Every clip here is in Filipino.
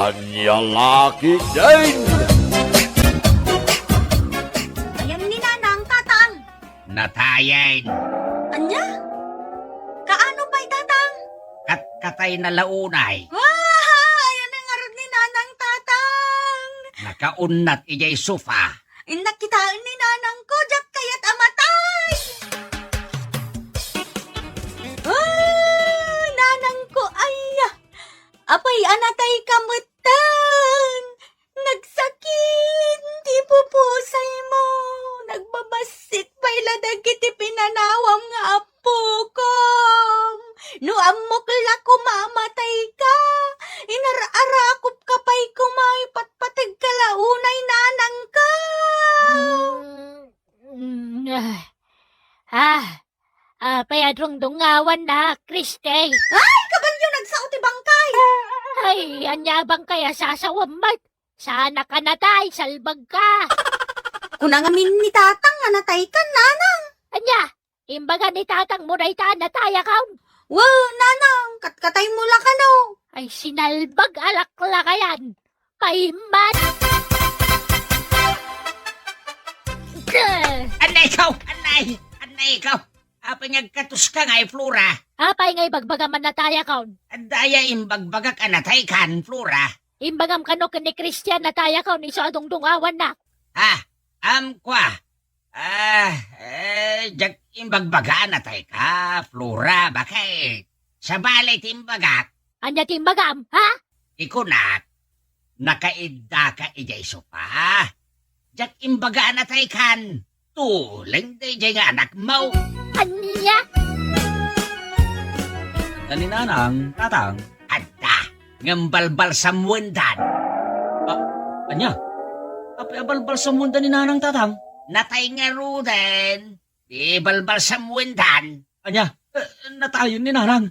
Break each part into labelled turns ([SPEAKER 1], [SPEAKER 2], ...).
[SPEAKER 1] Anya laki din!
[SPEAKER 2] Ayam ni Nanang, Tatang.
[SPEAKER 3] Natayan.
[SPEAKER 2] Anya? Kaano pa'y Tatang?
[SPEAKER 3] Katay na launay.
[SPEAKER 2] Ayan ang arod ni Nanang, Tatang.
[SPEAKER 3] Nakaunat ijay sofa.
[SPEAKER 2] Nakitaan ni Nanang ko, jak kaya't amatay. Nanang ko, ay. Apay, anatay kamutan. Nagsakit, di pupusay mo. Nagbabasit pa'y ladagit ipinanawam nga apo ko. No amok la kumamatay ka. Inararakop ka pa'y kumay patpatag kalaunay nanang ka.
[SPEAKER 4] Payadrong dungawan na, Kriste.
[SPEAKER 2] Ay, kabalyo nagsauti bangkay.
[SPEAKER 4] Ay, anyabang kaya sasawamat. Sana ka natay, salbag ka.
[SPEAKER 2] Kunang amin ni Tatang nga natay ka, Nanang.
[SPEAKER 4] Anya, imbaga ni tatang mo na ita natay akaw.
[SPEAKER 2] Wow, Nanang, katkatay mo la ka no.
[SPEAKER 4] Ay, sinalbag alakla kayan. Paiman.
[SPEAKER 3] Anay ikaw! Anay ikaw! Pangagkatos ka nga, Flora.
[SPEAKER 4] Apay ngay bagbagaman natay akaw.
[SPEAKER 3] Daya imbagbagak anatay kan, Flora.
[SPEAKER 4] Imbagam kano ni Christian natay akaw ni sa dungawan na.
[SPEAKER 3] Kwa. Jak imbagbaga anatay ka, Flora. Bakit? Sa balay timbagak,
[SPEAKER 4] Anya timbagam, ha?
[SPEAKER 3] ikunak. Nakaidda ka ijay sopa. Jak imbaga anatay kan. Tuling da ijay nga anak mo.
[SPEAKER 4] Anya?
[SPEAKER 5] Ni Nanang, Tatang.
[SPEAKER 3] Adda, ngambalbal sa muwendan.
[SPEAKER 5] Anya? Apay abalbal sa munda ni Nanang, Tatang.
[SPEAKER 3] Natay nga ruden. Di balbal sa muwendan.
[SPEAKER 5] Anya? Natayo ni Nanang.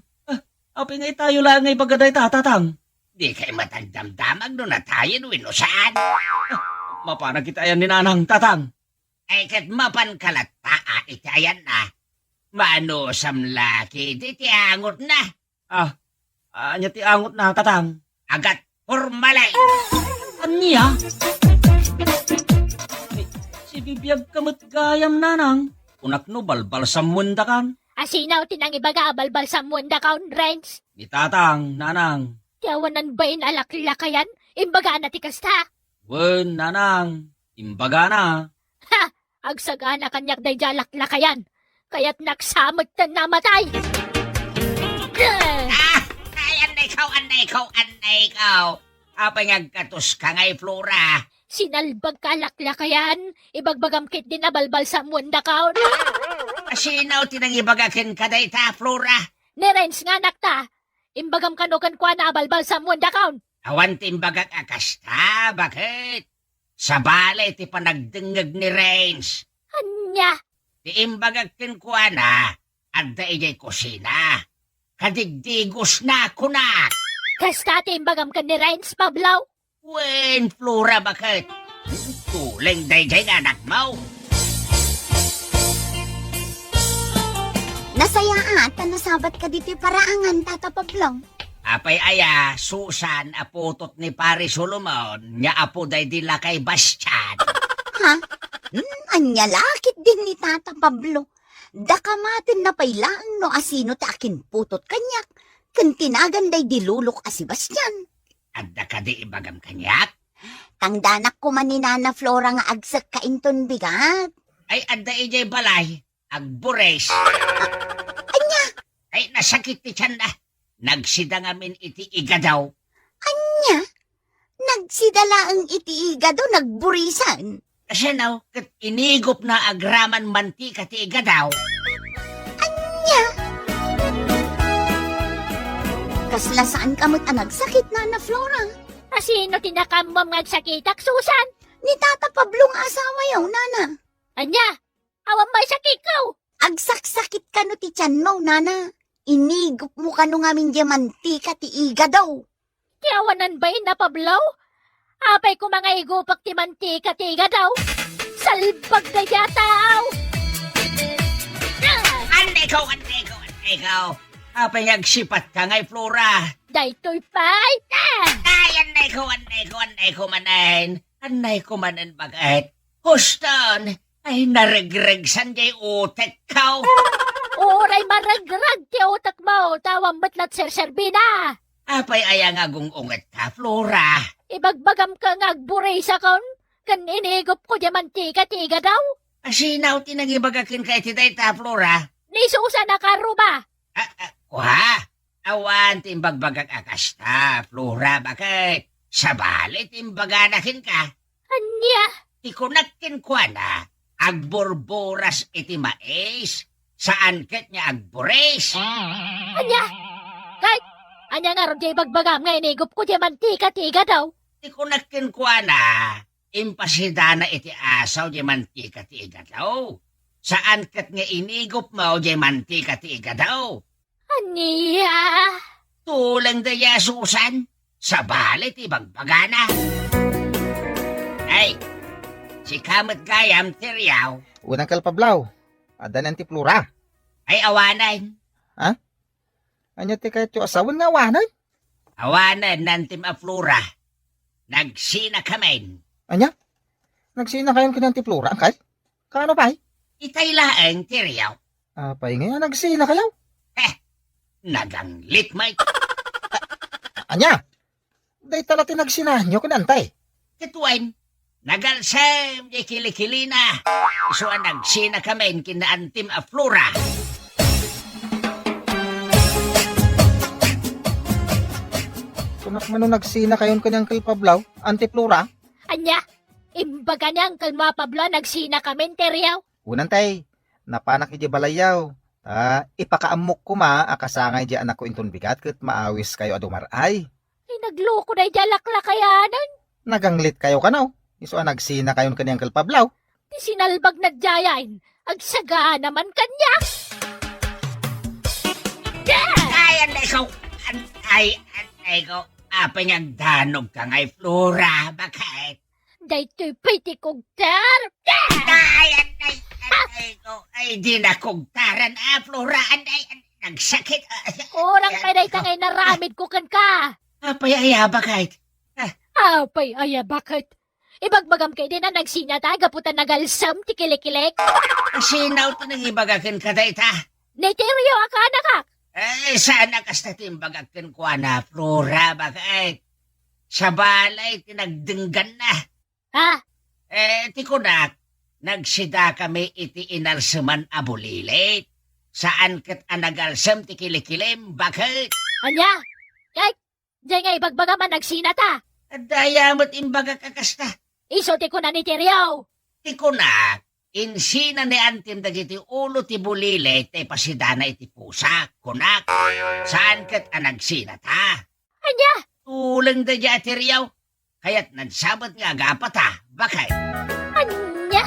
[SPEAKER 5] Apay nga itayo lang ngay paggaday Tatang.
[SPEAKER 3] Di kay matagdamdamag no natayin winusan.
[SPEAKER 5] Mapana kita yan ni Nanang, Tatang.
[SPEAKER 3] Ay kat mapan kalataa itayan na. Mano samlaki, di tiangot na.
[SPEAKER 5] Anya ti angot na, Tatang.
[SPEAKER 3] Agat formalay.
[SPEAKER 5] Anya? Si bibiyag kamot gayam, Nanang. Unak no balbal sa munda kan.
[SPEAKER 4] Asinaw tinang ibaga balbal sa munda kaon, Renz.
[SPEAKER 5] Ni Tatang, Nanang.
[SPEAKER 4] Tiyawanan ba inalakla kayan? Imbaga na tikasta.
[SPEAKER 5] Wen, Nanang. Imbaga na.
[SPEAKER 4] Ha! Agsagana kanyak day jalakla kayan. Kaya't naksamot na namatay.
[SPEAKER 3] Anay ikaw. Apay ngagkatos ka ngay, Flora.
[SPEAKER 4] Sinalbag ka lakla kayan. Ibagbagam kit din abalbal sa munda kaon.
[SPEAKER 3] Asinaw tinang ibagakin ka day ta, Flora.
[SPEAKER 4] Ni Renz nga nakta. Imbagam kanukan kwa na abalbal sa munda kaon.
[SPEAKER 3] Awan timbagak akasta, bakit? Sa balay ti panagdengag ni Rains.
[SPEAKER 4] Anya?
[SPEAKER 3] Ti imbagak kinkwana, adda ijay kusina. Kadigdigos na kunak.
[SPEAKER 4] Kasta timbagam ka ni Renz, Pablaw.
[SPEAKER 3] Wen, Flora, bakit? Tuling day jay anak mo.
[SPEAKER 2] Nasaya ata nasabat ka dito paraangan, Tata Pablong.
[SPEAKER 3] Apay aya, Susan, aputot ni Pari Solomon, nya apo day dila kay Bastian.
[SPEAKER 2] Ha? Anya lakit din ni Tata Pablo. Dakamatin na pailaan no asino ta akin putot kanyak. Kan tinaganday dilulok a Sebastian.
[SPEAKER 3] Adda ka di ibagam kanyak?
[SPEAKER 2] Tangdanak ko man ni Nana Flora nga agsak kainton bigat.
[SPEAKER 3] Ay adda ijay balay, agbures.
[SPEAKER 2] Anya?
[SPEAKER 3] Ay nasakit ti tiyan na. Nagsida ngamin iti iga daw.
[SPEAKER 2] Anya? Nagsidala ang itiiga do nagburisan.
[SPEAKER 3] Kasi now, kat inigop na agraman mantika ti iga daw.
[SPEAKER 2] Anya? Kasla saan kamot ang nagsakit, Nana Flora?
[SPEAKER 4] Asino tinakamam nga sakitak, Susan?
[SPEAKER 2] Ni Tata Pablo nga asawa yaw, Nana.
[SPEAKER 4] Anya? Awan may sakit ko.
[SPEAKER 2] Agsaksakit ka no ti tiyan mo, Nana. Inigop mo ka no ngamin diamantika ti iga daw.
[SPEAKER 4] Tiyawanan ba na Pablaw? Apay ko mga igupak ti mantika tiga daw. Salbag na yataw.
[SPEAKER 3] Ande ikaw. Apay nagsipat ka ngay, Flora.
[SPEAKER 4] Daytoy pay.
[SPEAKER 3] Ay, anay ko manan. Anay ko manan bagay. Huston, ay naregreg sanjay utek ka.
[SPEAKER 4] Oray maragrag ti utak mo. Tawang batlat ser-serbina.
[SPEAKER 3] Apay ayang agungungat ka, Flora.
[SPEAKER 4] Ibagbagam ka ngagburay sa kon. Kan inigop ko di mantika-tiga daw.
[SPEAKER 3] Asinaw tinagibagakin ka iti dayta, Flora.
[SPEAKER 4] Ni Susan na karuba.
[SPEAKER 3] Kuha, awan timbagbagag akasta, Flora, bakit? Sabali timbaganakin ka.
[SPEAKER 4] Anya,
[SPEAKER 3] Tikunakin kwa na, agborboras iti mais, saan ket niya agbores?
[SPEAKER 4] anya. Kahit, anya nga ron di ibagbagam nga inigop ko di mantika-tiga daw.
[SPEAKER 3] Tikunakin kwa na, impasidana iti asaw di mantika ti iga daw. Saan ket nga inigop mo di mantika ti iga daw?
[SPEAKER 4] Anya.
[SPEAKER 3] Tulang daya Susan, sabali ti bagbagana. Ay, si Kamat Gayam Tiryaw,
[SPEAKER 6] Unang kalpablaw. Adan ti Flora.
[SPEAKER 3] ay awanan.
[SPEAKER 6] Anya ti kayo asawan nga wanan.
[SPEAKER 3] Awanan nantim a Flora. Nagsina kamen.
[SPEAKER 6] Anya? Nagsina kayon kinang ti Flora, angkay? Kano ba?
[SPEAKER 3] Itay laeng Tiryaw.
[SPEAKER 6] Apay nga nagsina kayo.
[SPEAKER 3] Naganglit may
[SPEAKER 6] Anya? Day tala ti nagsina nyo kinantay.
[SPEAKER 3] katuan. Nagalsam di kilikilina. Isuan nagsina kamen kinaantim a Flora.
[SPEAKER 6] Kunak man nagsina kayon kanyang kalpablaw, anti Flora.
[SPEAKER 4] Anya, imbaga niyang kalma Pablo nagsina kami teryaw.
[SPEAKER 6] Unan tay, napanak iti balayaw. Ipakaamok ko akasangay di anak ko inton bigat ket maawis kayo adumaray.
[SPEAKER 4] Ay nagloko na idyalakla kayanan.
[SPEAKER 6] Naganglit kayo kanaw. Isuan nagsina kayon kanyang kalpablaw.
[SPEAKER 4] Di sinalbag na dyayain. Agsaga naman kanya.
[SPEAKER 3] Ay, anay ko. Anay ko. Apay danog ka ngay Flora. Bakit?
[SPEAKER 4] Daytoy pwede kong tar.
[SPEAKER 3] Ay, anay ko. Ay, di na kugtaran Flora. Anay, nagsakit.
[SPEAKER 4] Orang pa day tangay naramid ko kan ka.
[SPEAKER 3] Apay aya, bakit?
[SPEAKER 4] Apay, aya bakit? Ibagbagam kay din na nagsinata, gaputan nagalsam, tikilikilek.
[SPEAKER 3] Asinaw to nang ibagakin ka dayta.
[SPEAKER 4] Neteryo ka nakak.
[SPEAKER 3] Eh, sana kasta timbagakin ko na Flora. Bakit? Sa balay, tinagdinggan na.
[SPEAKER 4] Ha?
[SPEAKER 3] Tikunak, nagsida kami iti inalsaman abulilit. Saan kat anagalsam ti kilikilim? Bakit?
[SPEAKER 4] Anya? Kay, diyan nga ibagbagaman nagsinata.
[SPEAKER 3] Daya mo't imbaga kakasta.
[SPEAKER 4] Isote ko na ni Teryaw.
[SPEAKER 3] Tikunak, insina ni antim dagiti ulo ti bulilit ay pasidana iti pusak. Kunak, saan kat anagsina ta?
[SPEAKER 4] Anya?
[SPEAKER 3] Tulang da dya tiryaw. Kaya't nagsabat nga agapata. Bakit?
[SPEAKER 4] Anya?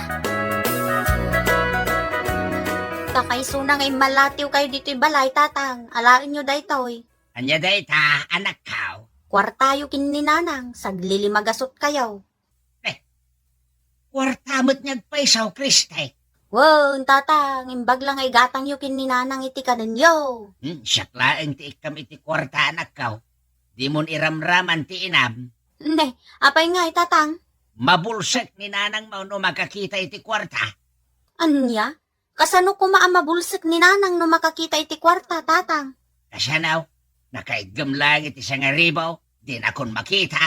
[SPEAKER 2] Kakaisuna ngay malatiw kayo dito'y balay, tatang. Alain nyo daytoy.
[SPEAKER 3] Anya dayta, anak kaw.
[SPEAKER 2] Kwartayo kininanang, saglilimagasot kayaw.
[SPEAKER 3] Kwartamot niyag paisaw, Kriste.
[SPEAKER 2] Wow, tatang, imbag lang ay gatang yu kininanang iti kananyo.
[SPEAKER 3] Siyaklaeng ti ikam iti kwarta, anak kaw. Di mon iramraman ti inam.
[SPEAKER 2] Ne, apay nga tatang.
[SPEAKER 3] Mabulsek ni nanang mo no makakita iti kwarta.
[SPEAKER 2] Anya? Kasano ko maamabulsik ni nanang no makakita iti kwarta, tatang?
[SPEAKER 3] Kasanaw, nakaigam lang iti sangaribaw, di na kon makita.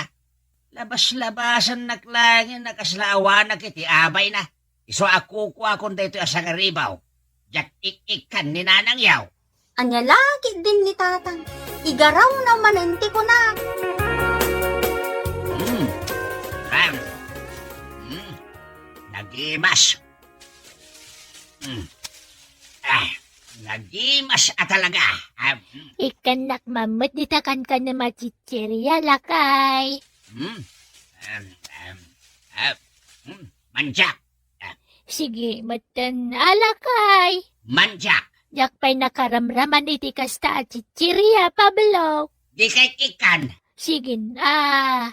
[SPEAKER 3] Labas-labasan naklangin nakaslawanak iti abay na. Iso ako akon dito asangaribaw. Jak ik-ikan ni nanang yaw.
[SPEAKER 2] Anya lagi din ni tatang. Igaraw naman enti ko na.
[SPEAKER 3] Nagimas. Nagimas talaga.
[SPEAKER 4] Ikanak mamut ditakan ka na machichirya lakay.
[SPEAKER 3] Manjak.
[SPEAKER 4] Sige, matan alakay.
[SPEAKER 3] Manjak.
[SPEAKER 4] Jak pa'y nakaramraman iti kasta at chichirya, Pablo.
[SPEAKER 3] Di kay ikan.
[SPEAKER 4] Sige na.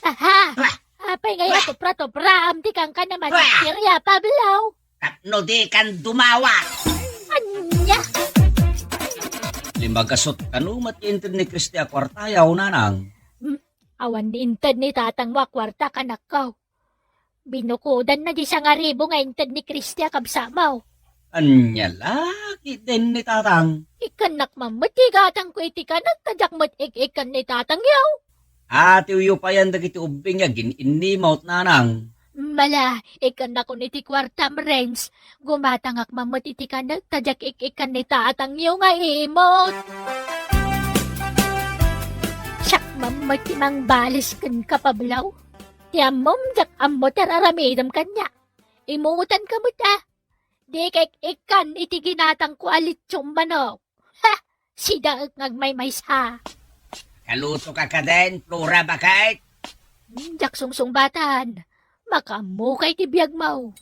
[SPEAKER 4] Aha. Apay ngaya tupra-tupra, amti kang ka na machichirya, Pablo.
[SPEAKER 3] Tapno di kan dumawa.
[SPEAKER 4] Anya?
[SPEAKER 3] ni magasot kanumat intin ni Kristia kwartayaw nanang.
[SPEAKER 4] Awan di inted ni tatang wakwarta kanakaw. Binukudan na di sa nga ribo nga inted ni Kristia kabsamaw.
[SPEAKER 3] Anya laki din ni tatang.
[SPEAKER 4] Ikanak mamatigatang ko iti ka nagtadyak mat-ik-ikan ni tatang yaw.
[SPEAKER 3] Ati uyo pa yan dagiti ubing nga gin-inimaut nanang.
[SPEAKER 4] Mala, ikanak ko niti kwartam rents. Gumatangak mamati iti ka nagtadyak ik-ikan ni tatang yaw nga imot. Siyak mamati mang balis kan kapablaw. Tiyamom jak ammo tararamidam kanya. Imuutan ka mo ta. Di kay ikan iti ginatang ko alitsong manok. Ha! Sida ngagmay sa.
[SPEAKER 3] Kaluto ka din, Flora bakit?
[SPEAKER 4] Jak sungsung-batan. Makamukay ti biyag mo.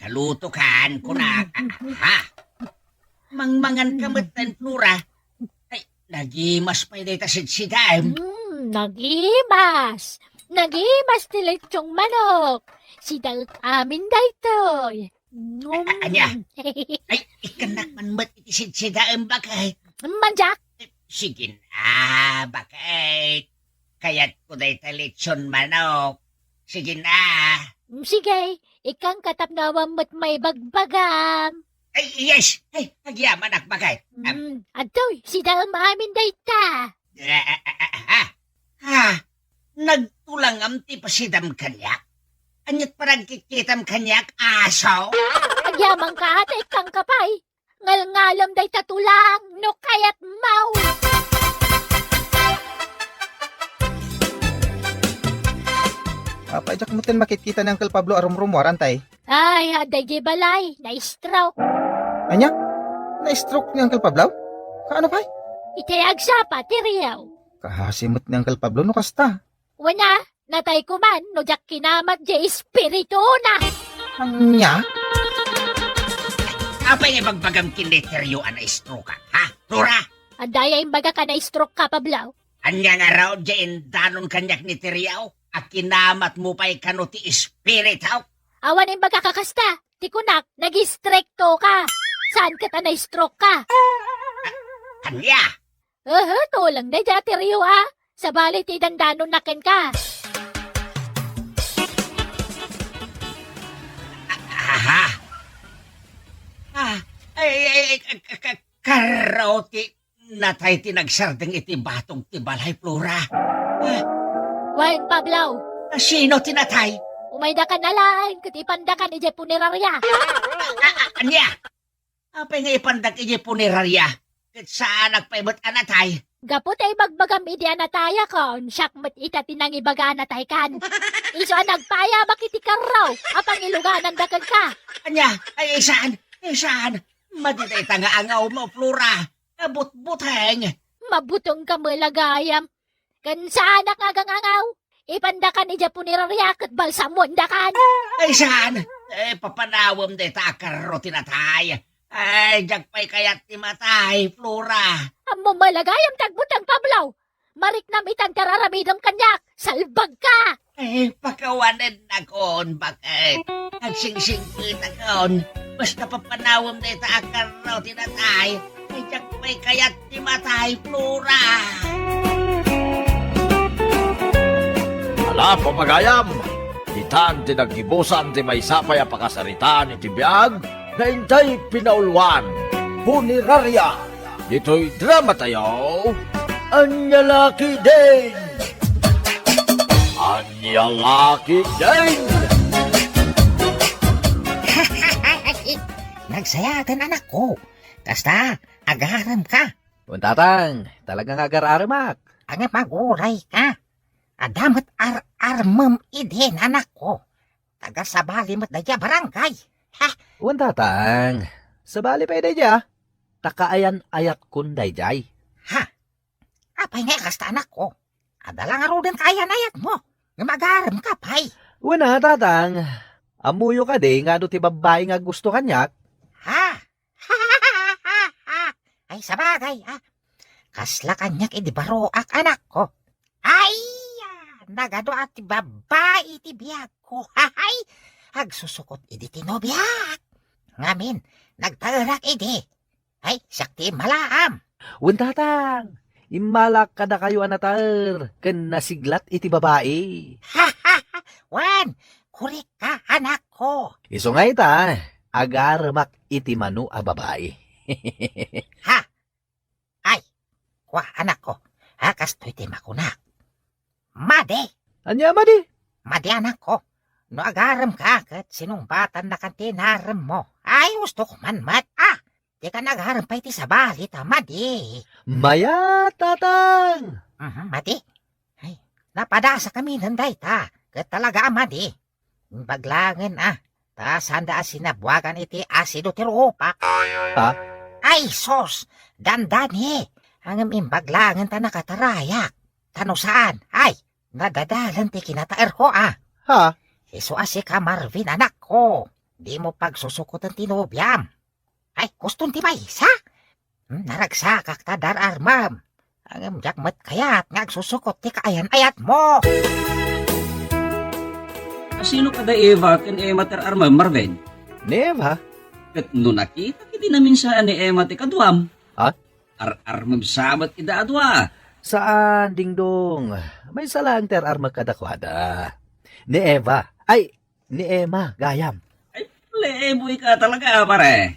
[SPEAKER 3] Kaluto kan kunak. Ha? Mangmangan kamot din, Flora. Ay, nagimas pa yung tasid-sidam.
[SPEAKER 4] Nagimas. Nagimas ti litsong manok. Sida amin daytoy.
[SPEAKER 3] Anya? Ay, ikanak man ba't itisid-sidam bakit?
[SPEAKER 4] Manjak.
[SPEAKER 3] Sige na, bakit? Kaya't ko day talitsyon manok. Sige na.
[SPEAKER 4] Sige, ikang katapnawang mo't may bagbagam.
[SPEAKER 3] Ay, yes! Ay, nagyaman ak bakit?
[SPEAKER 4] Adoy, sida amin dayta.
[SPEAKER 3] Ha? Nagtulang am ti pasidam kanyak? Anyat parang kikitam kanyak, aso?
[SPEAKER 4] Agyamang ka at ikang kapay. Ngal-ngalam day tatulang, no kayat mau.
[SPEAKER 6] Paijak mo tin makikita ni Uncle Pablo arum-rumwar, antay.
[SPEAKER 4] Ay, aday di balay, na-stroke.
[SPEAKER 6] Anya? Na-stroke ni Uncle Pablo? Kaano pa?
[SPEAKER 4] Itayag sa patiriyaw.
[SPEAKER 6] Kahasimot ni Uncle Pablo, no kasta.
[SPEAKER 4] Wana, natay ko man, no jak kinamat di espiritu na.
[SPEAKER 6] Anya?
[SPEAKER 3] Apa yung ibagbagam kindeteryo na stroke ka, ha? Flora?
[SPEAKER 4] Adaya imbaga ka na-stroke ka, Pablaw.
[SPEAKER 3] Anya nga raw dyan danon kanyak ni Teriao? At kinamat mo pa'y kano ti spirit, ha?
[SPEAKER 4] Awan imbaga kakasta. Tikunak, nag-strekto ka. Saan ka ta na-stroke ka?
[SPEAKER 3] Anya?
[SPEAKER 4] Tulang na dya, Teriyo, ha? Sa balit idandanon nakin ka.
[SPEAKER 3] Aha. Karoti natay tinagsardeng iti batong ti balay, Flora.
[SPEAKER 4] Wain, Pablaw.
[SPEAKER 3] Sino tinatay?
[SPEAKER 4] Umayda ka na lang, katipanda ka ni Jay Punerarya.
[SPEAKER 3] Anya? Apay nga ipandag iti punerarya. Kat saan nagpaibot anatay?
[SPEAKER 4] Gapot ay magbagam idi anataya kon, syakmat ita tinang ibaga anatay kan. Iso nagpaya makiti karaw, apang iluganan dagan ka.
[SPEAKER 3] Anya? Ay saan? Saan? Maditay tanga angaw mo, Flora. Kabut-buteng.
[SPEAKER 4] Mabutong ka malagayam. Kan saan nakagangangaw? Ipanda ka ni Japunirarya kat balsamon dakan.
[SPEAKER 3] Ay saan? Papanawam de takaro tinatay. Ay, jagpay kayat ti matay, Flora.
[SPEAKER 4] Amo malagayam tagbutang Pablaw. Marik nam itan kararamidam kanyak. Salbag ka.
[SPEAKER 3] Ay, pakawanan akon, bakit? Agsingsingkit akon. Basta papanawam de takaro tinatay. Ay, jagpay kayat ti matay, Flora.
[SPEAKER 1] Ala, papagayam! Itan tinagibusan ti may sapay apakasaritaan iti biyag na intay pinaulwan. Punerarya! Dito'y drama tayo. Anyalaki din! Anyalaki din!
[SPEAKER 3] Nagsayatan anak ko. Kasta, agaram ka.
[SPEAKER 6] Tatang, talagang agar-aramak.
[SPEAKER 3] Ang maguray ka. Adamat ar-armam idin anak ko. Taga sabali mat dadya barangay.
[SPEAKER 6] Tatang, sabali pa idaya. Takaayan ayat kun dayjay.
[SPEAKER 3] Ha? Apay nga kasta anak ko. Adalang arudan kaya na ayat mo. Nga mag-aram ka pay.
[SPEAKER 6] Tatang. Amuyo ka di nga do ti babae nga gusto kanyak.
[SPEAKER 3] Ha? Ay sabagay ha. Kasla kanyak idibaro-ak anak ko. Ay! Nagado at babae iti biyag ko. Hay! Agsusukot iti tinobiyag. Ngamin, nagtarak iti. Ay, sakti malaam.
[SPEAKER 6] Wen tatang, imalak kada kayo anatar, ken nasiglat iti babae.
[SPEAKER 3] Ha, ha, ha. Wan, kurik ka, anak ko.
[SPEAKER 6] Iso nga ita, agarmak iti manu a babae.
[SPEAKER 3] Ha? Ay, kwa anak ko. Ha, kastoy ti makunak. Made,
[SPEAKER 6] Anya madi?
[SPEAKER 3] made anak ko. No agaram ka, kat sinumbatan na kantinaram mo. Ay, gusto ko man, mat. Di ka nagaram pa iti sa balit, madi.
[SPEAKER 6] Maya tatang.
[SPEAKER 3] Madi. Ay, napadasa kami nanday ta. Kat talaga, madi. Baglangan, ta sanda sinabwagan iti asido ti rupak.
[SPEAKER 6] Ha?
[SPEAKER 3] Ay, sos, dandani. Ang imbaglangan ta nakatarayak. Tano saan? Ay, nadadalan ti kinataer ko,
[SPEAKER 6] Ha?
[SPEAKER 3] Iso asi ka, Marvin, anak ko. Di mo pagsusukutan tinubyam. Ay, gustong ti maysa. Naragsakak ta dar armam. Ang jakmat kayat nga agsusukot ti kaayan-ayat mo.
[SPEAKER 5] Asino kada Eva ken Emma ter arma Marvin?
[SPEAKER 6] Neva?
[SPEAKER 5] Ket no nakita kiti namin sa ni Emma ti kaduam.
[SPEAKER 6] Ha?
[SPEAKER 5] Armam sabat ida adwa.
[SPEAKER 6] Saan, dingdong? May salang ter arma kadakwada. Ni Eva. Ay, ni Emma, gayam.
[SPEAKER 5] Playboy ka talaga, pare.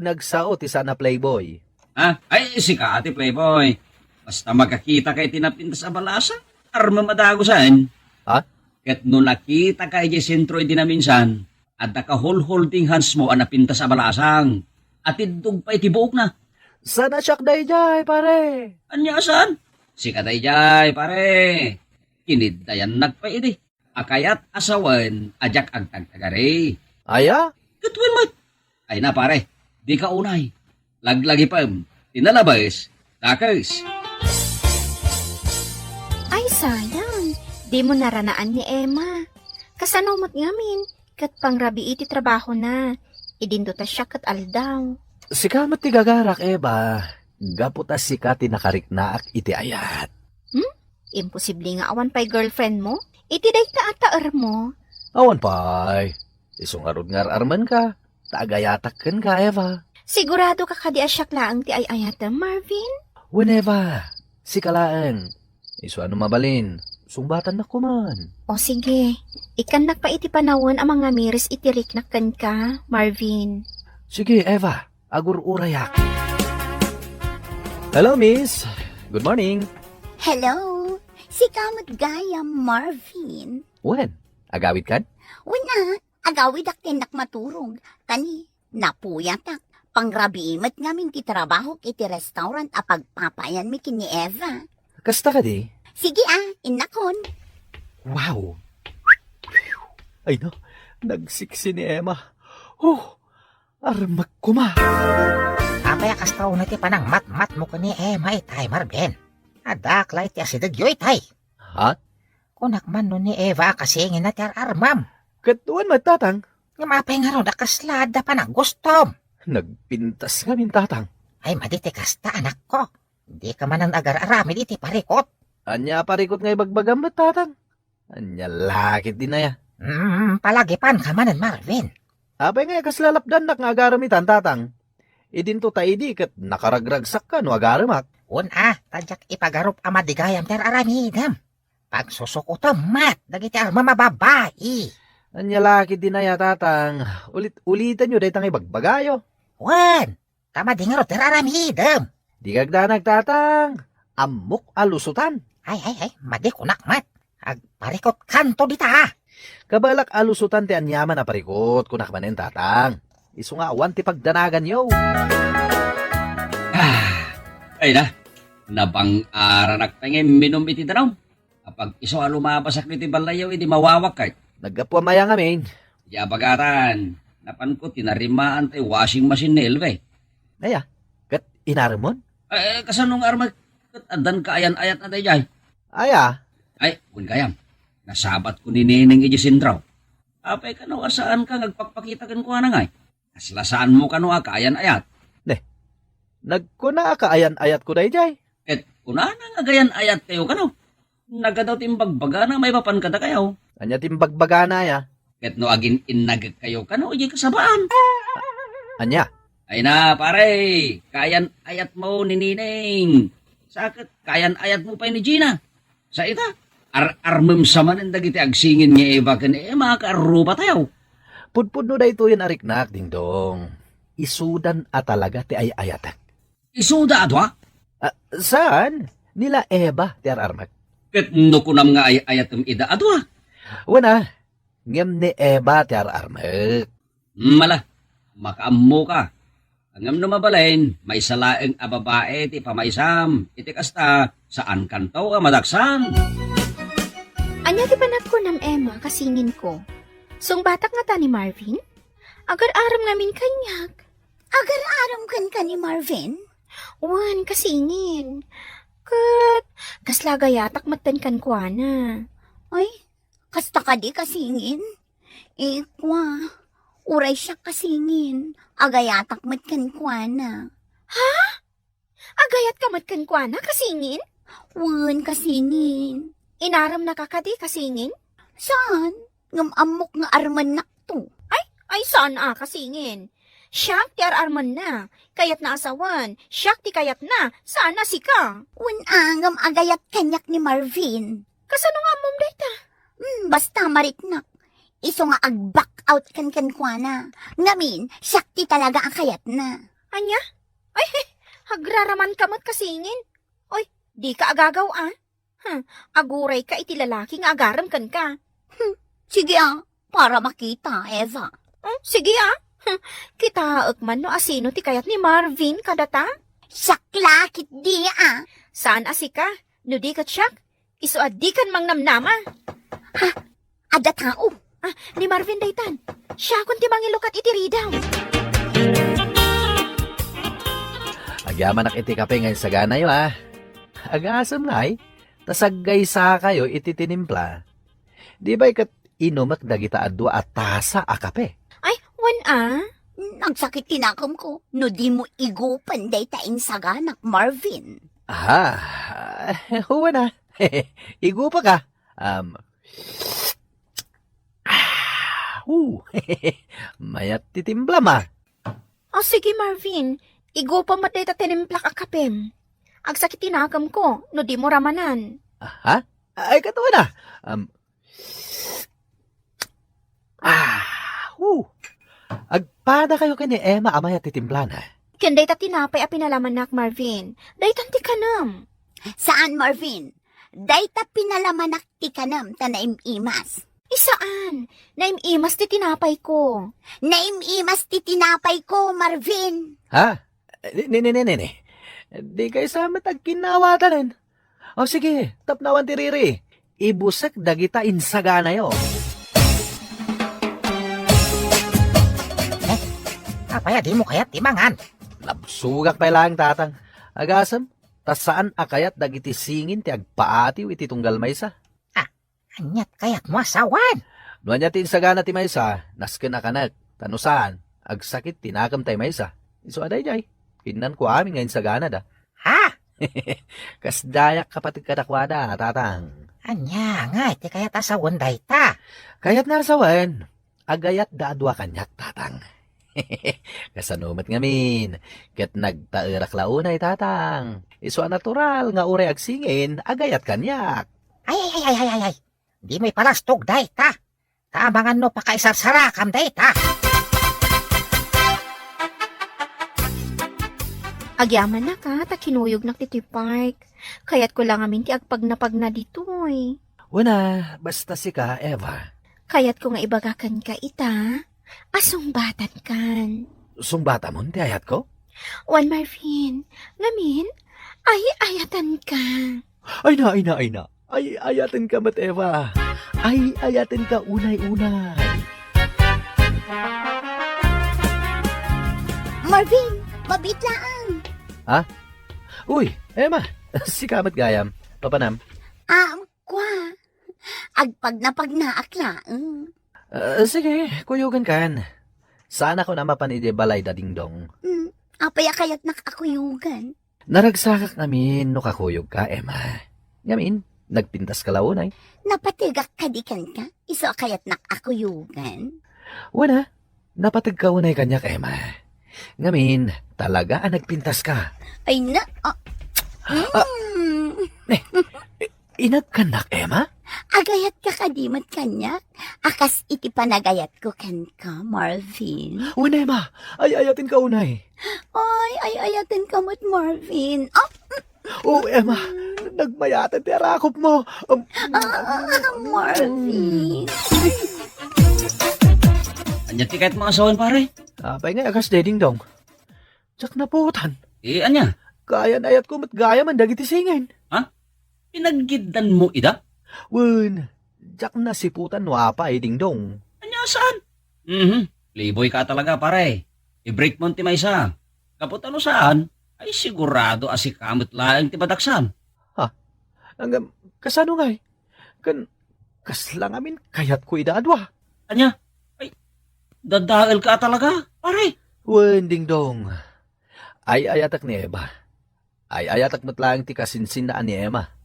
[SPEAKER 6] Nagsao ti sana playboy.
[SPEAKER 5] Ha? Ay, si Kati Playboy. Basta magkakita kay tinapintas sa balasa, arma madagosan.
[SPEAKER 6] Ha?
[SPEAKER 5] Ket no nakita kay di sentro di na minsan, at naka-holding hands mo ang napintas sa balasang. At idug pa itibuok na.
[SPEAKER 6] Sana siyak dayjay, pare.
[SPEAKER 5] Anya saan? Si Kadayjay, pare. Kinidayan nagpaidi. Akayat asawan, ajak ang tagtagari.
[SPEAKER 6] Aya?
[SPEAKER 5] Katwin mat. Ay na pare, di ka unay. Laglagi pa, tinalabas, takas.
[SPEAKER 7] Ay, sayang. Di mo naranaan ni Emma. Kasanomot ngamin. Kat pangrabi iti trabaho na. Idinduta siya kat aldaw.
[SPEAKER 6] Sikamat ti gagarak, Eva. Gaputas sikati nakariknaak iti ayat.
[SPEAKER 7] Imposible nga awan pa'y girlfriend mo. Iti day taataar mo.
[SPEAKER 6] Awan pa'y. Isungarod ngar arman ka. Taagayatak ken ka, Eva.
[SPEAKER 7] Sigurado ka kadi asyak laang ti ay ayata, Marvin?
[SPEAKER 6] Whenever. Sikalaan. Isu ano mabalin. Sumbatan na kuman.
[SPEAKER 7] O sige, ikan nagpaiti panawon ang mga miris itirik na ka, Marvin.
[SPEAKER 6] Sige, Eva. Agur urayak. Hello, miss. Good morning.
[SPEAKER 2] Hello, si kamot gayam, Marvin.
[SPEAKER 6] When? Agawid kan?
[SPEAKER 2] Wala, agawid ak tinak maturog. Kani, napuyatak. Pangrabimat ngamin ti trabaho iti restaurant a pagpapayan mi kini Eva.
[SPEAKER 6] Kasta ka di?
[SPEAKER 2] Sige inakon.
[SPEAKER 6] Wow. Ay no, nagsiksi ni Emma. Oh, armak kuma.
[SPEAKER 3] Apay akastaw na ti panang mat-mat mo ko ni Emma itay, Marvin. Adaklay ti asidagyo itay.
[SPEAKER 6] Ha?
[SPEAKER 3] Kunak man no ni Eva kasingin na ti armam.
[SPEAKER 6] Katuan matatang.
[SPEAKER 3] Nga mapay nga ron akaslada pa ng gustom.
[SPEAKER 6] Nagpintas kami tatang.
[SPEAKER 3] Ay maditi kasta anak ko. Di ka man ang agar-arami iti parikot.
[SPEAKER 6] Anya parikot nga ibagbagam tatang. Anya lakit din na ya.
[SPEAKER 3] Palagipan ka manan, Marvin.
[SPEAKER 6] Apay nga kaslalapdan nak nga agaramitan tatang. Idinto tayo di kat nakaragragsak ka no agaramak.
[SPEAKER 3] Tadyak ipagarup amadigayam ter aramidam. Pag susukutom mat, dagiti arma mababae.
[SPEAKER 6] Anya lakit din na ya tatang. Ulitan nyo dahil ibagbagayo.
[SPEAKER 3] Tama di nga ro ter aramidam.
[SPEAKER 6] Di kagdanag tatang. Amok alusutan.
[SPEAKER 3] Ay, madi kunak mat. Agparikot kanto dita.
[SPEAKER 6] Kabalak alusutan ti anyaman na parikot kunak manen tatang. Isu nga awan ti pagdanagan yo.
[SPEAKER 5] Ay na, nabang-aranak tangin minom iti danaw. Kapag iso lumabasak niti balayaw, iti mawawak kay.
[SPEAKER 6] Nagkapuamaya ngamin.
[SPEAKER 5] Di abagatan, napan ko tinarimaan tayo washing machine ni Elve.
[SPEAKER 6] Aya, kat inaramon?
[SPEAKER 5] Kasanong arma, adan ka ayan-ayat na tayo jay.
[SPEAKER 6] Aya,
[SPEAKER 5] Ay, kun kayam, nasabat ko ni Neneng iji sindraw. Apay ka no, asaan ka, nagpapakita kan ko na ngay. Aslasaan mo ka no, kaayan-ayat.
[SPEAKER 6] nagkuna ka ayan-ayat ko dahi jay.
[SPEAKER 5] Et, kuna na agayan-ayat kayo ka no. Nagadaw timbagbaga na may papan kada kayo.
[SPEAKER 6] Anya timbagbagana ya.
[SPEAKER 5] Ket no agin inagag kayo ka no, iji kasabaan.
[SPEAKER 6] Anya,
[SPEAKER 5] Ay na, pare, kayan ayat mo ni Nining. Sakit, kayan ayat mo pa ni Gina. Sa ita, armem sa man ang dagiti agsingin niya Eva kan Emma, karuba tayo.
[SPEAKER 6] Pudpud no da ito yan ariknak, dingdong. Isudan at talaga ti ay ayatan.
[SPEAKER 5] Isuda adwa,
[SPEAKER 6] Saan? Nila Eba ti ararmak.
[SPEAKER 5] ket no kunam nga ay ayatem ida adwa.
[SPEAKER 6] Wana, ngem ni Eba ti ararmak.
[SPEAKER 5] Mala, makaammo ka. Angam na mabalain, may salaeng ababae ti pamaisam, iti kasta, saan kanto ka madaksan?
[SPEAKER 7] Anya di ba ko nam Emma kasingin ko? Sung batak nga ta ni Marvin? Agar-aram namin kanyak.
[SPEAKER 2] Agar-aram kan ni Marvin?
[SPEAKER 7] Wan, kasingin. Kat, kaslagayatak matan kan kwa na.
[SPEAKER 2] Ay, kasta ka di kasingin? Ikwa, uray siya kasingin. Agayatak matkan kwa na.
[SPEAKER 7] Agayat ka matkan kwa na, kasingin?
[SPEAKER 2] Wan kasingin.
[SPEAKER 7] Inaram na kakadi, kasingin?
[SPEAKER 2] Saan? Ngamamok nga arman nak to.
[SPEAKER 7] Ay, saan kasingin? Siyak ti arman na. Kayat na asawan. Siyak ti kayat na. Saan na si ka?
[SPEAKER 2] Wan angam agayat kanyak ni Marvin.
[SPEAKER 7] Kasano nga mong data?
[SPEAKER 2] Basta mariknak. Iso nga ag-back out kan kwa na. Ngamin, syakti talaga ang kayat na.
[SPEAKER 7] Anya? Ay, hagraraman ka mat kasingin. Oy, di ka agagaw aguray ka iti lalaki nga agaram kan ka.
[SPEAKER 2] Sige para makita, Eva.
[SPEAKER 7] Sige kita man no asino ti kayat ni Marvin kadata?
[SPEAKER 2] Saklakit di
[SPEAKER 7] Saan asika? No di kat siyak? Iso adi kan mang namnama?
[SPEAKER 2] Ada tao.
[SPEAKER 7] Ni Marvin daytan. Siya kun ti mangilukat iti ridaw.
[SPEAKER 6] Agyaman ak iti kape ngayon sa gana yo Agasam nga tasagay sa kayo iti tinimpla. Di ba ikat inumak dagita adwa at tasa a kape?
[SPEAKER 7] Ay, wan
[SPEAKER 2] Nagsakit tinakam ko. No di mo igupan day taing saganak, Marvin.
[SPEAKER 6] Huwa na. Igo pa ka. Mayat titimpla ma.
[SPEAKER 7] Sige Marvin. Igo pa matay ta tinimplak a kapem. Agsakit tinakam ko. No di mo ramanan.
[SPEAKER 6] Ay, katuwa na. Agpada kayo kini Emma amaya titimpla na.
[SPEAKER 7] Kenday ta tinapay a pinalaman nak Marvin. Daytan ti kanam.
[SPEAKER 2] Saan, Marvin? Day ta pinalamanak ti kanam ta naimimas.
[SPEAKER 7] Isaan? Naimimas ti tinapay ko.
[SPEAKER 2] Naimimas ti tinapay ko, Marvin.
[SPEAKER 6] Ni. Di kayo sa matagkinawatan. Sige, tapnawan ti Riri. Ibusak dagita insagana yo.
[SPEAKER 3] Apaya di mo kaya timangan.
[SPEAKER 6] Napsugak pa lang tatang. Agasam, tas saan akayat dagiti singin ti agpaatiw iti tunggal maysa?
[SPEAKER 3] Anyat kayat mo asawan.
[SPEAKER 6] Nuan niya ti insagana ti maysa, nasken akanak, tanusan, agsakit tinakam tay maysa. Iso aday jay, kinan ko amin ngayon sagana da. Kas dayak kapatid kadakwada, tatang.
[SPEAKER 3] Anya nga, iti kayat asawan day ta.
[SPEAKER 6] Kayat narasawan, agayat daadwa kanyak, tatang. Kasanumat ngamin, ket nagtairak launay, tatang. Iso natural nga uray agsingin, agayat kanyak.
[SPEAKER 3] Ay. Di may palastog day ta. Taamangan no pakaisasarakam day ta.
[SPEAKER 7] Agyaman na ka, ta kinuyog na ti park. Kayat ko lang amin ti agpagnapag na ditoy.
[SPEAKER 6] Wana, basta si ka, Eva.
[SPEAKER 7] Kayat ko nga ibagakan ka ita. Asumbatan kan.
[SPEAKER 6] Sumbata mo, ti ayat ko?
[SPEAKER 7] Wan Marvin, ngamin, ay ayatan ka.
[SPEAKER 6] Ay na. Ay, ayatin ka, Mat Eva. Ay, ayatin ka unay-unay.
[SPEAKER 2] Marvin, mabitlaan.
[SPEAKER 6] Uy, Emma, si Kamat Gayam. Papanam.
[SPEAKER 2] Kwa. Agpagnapag na akla.
[SPEAKER 6] Sige, kuyugan kan. Sana ko na mapanidi balay da dingdong.
[SPEAKER 2] Apaya kayat nakakuyugan.
[SPEAKER 6] Naragsakak namin no kakuyog ka, Emma. Ngamin, nagpintas ka launay.
[SPEAKER 2] Napatigak kadikan ka. Iso kayat nakakuyugan.
[SPEAKER 6] Wana, napatig ka unay kanyak, Emma. Ngamin, talaga nagpintas ka.
[SPEAKER 2] Ay na,
[SPEAKER 6] Inagkanak, Emma?
[SPEAKER 2] agayat ka kadimat kanya. Akas iti panagayat ko kan ka, Marvin.
[SPEAKER 6] Una, Emma. Ay, ayatin ka unay.
[SPEAKER 2] Ay, ayatin ka mo't, Marvin. Oh,
[SPEAKER 6] Oh, Emma. Nagmayatan ti arakop mo.
[SPEAKER 2] Marvin.
[SPEAKER 5] Anya tiket mga asawan, pare?
[SPEAKER 6] Apay nga, akas deding dong. Tsak na putan.
[SPEAKER 5] Anya?
[SPEAKER 6] Kaya na ayat ko mat gaya man dagiti singin.
[SPEAKER 5] Pinaggidan mo, ida?
[SPEAKER 6] Wen, jak na siputan wapa ding dong.
[SPEAKER 5] Anya, saan? Playboy ka talaga, pare. I-break mo ti may isa. Kapot ano saan? Ay sigurado asikamot lang ti badaksan.
[SPEAKER 6] Hanggang, kasano ngay? Kaslang amin kayat ko idaadwa.
[SPEAKER 5] Anya? Ay, dadagal ka talaga, pare.
[SPEAKER 6] Wen, ding dong. Ay ayatak ni Eva. Ay ayatak matlang ti kasinsin na ni Emma.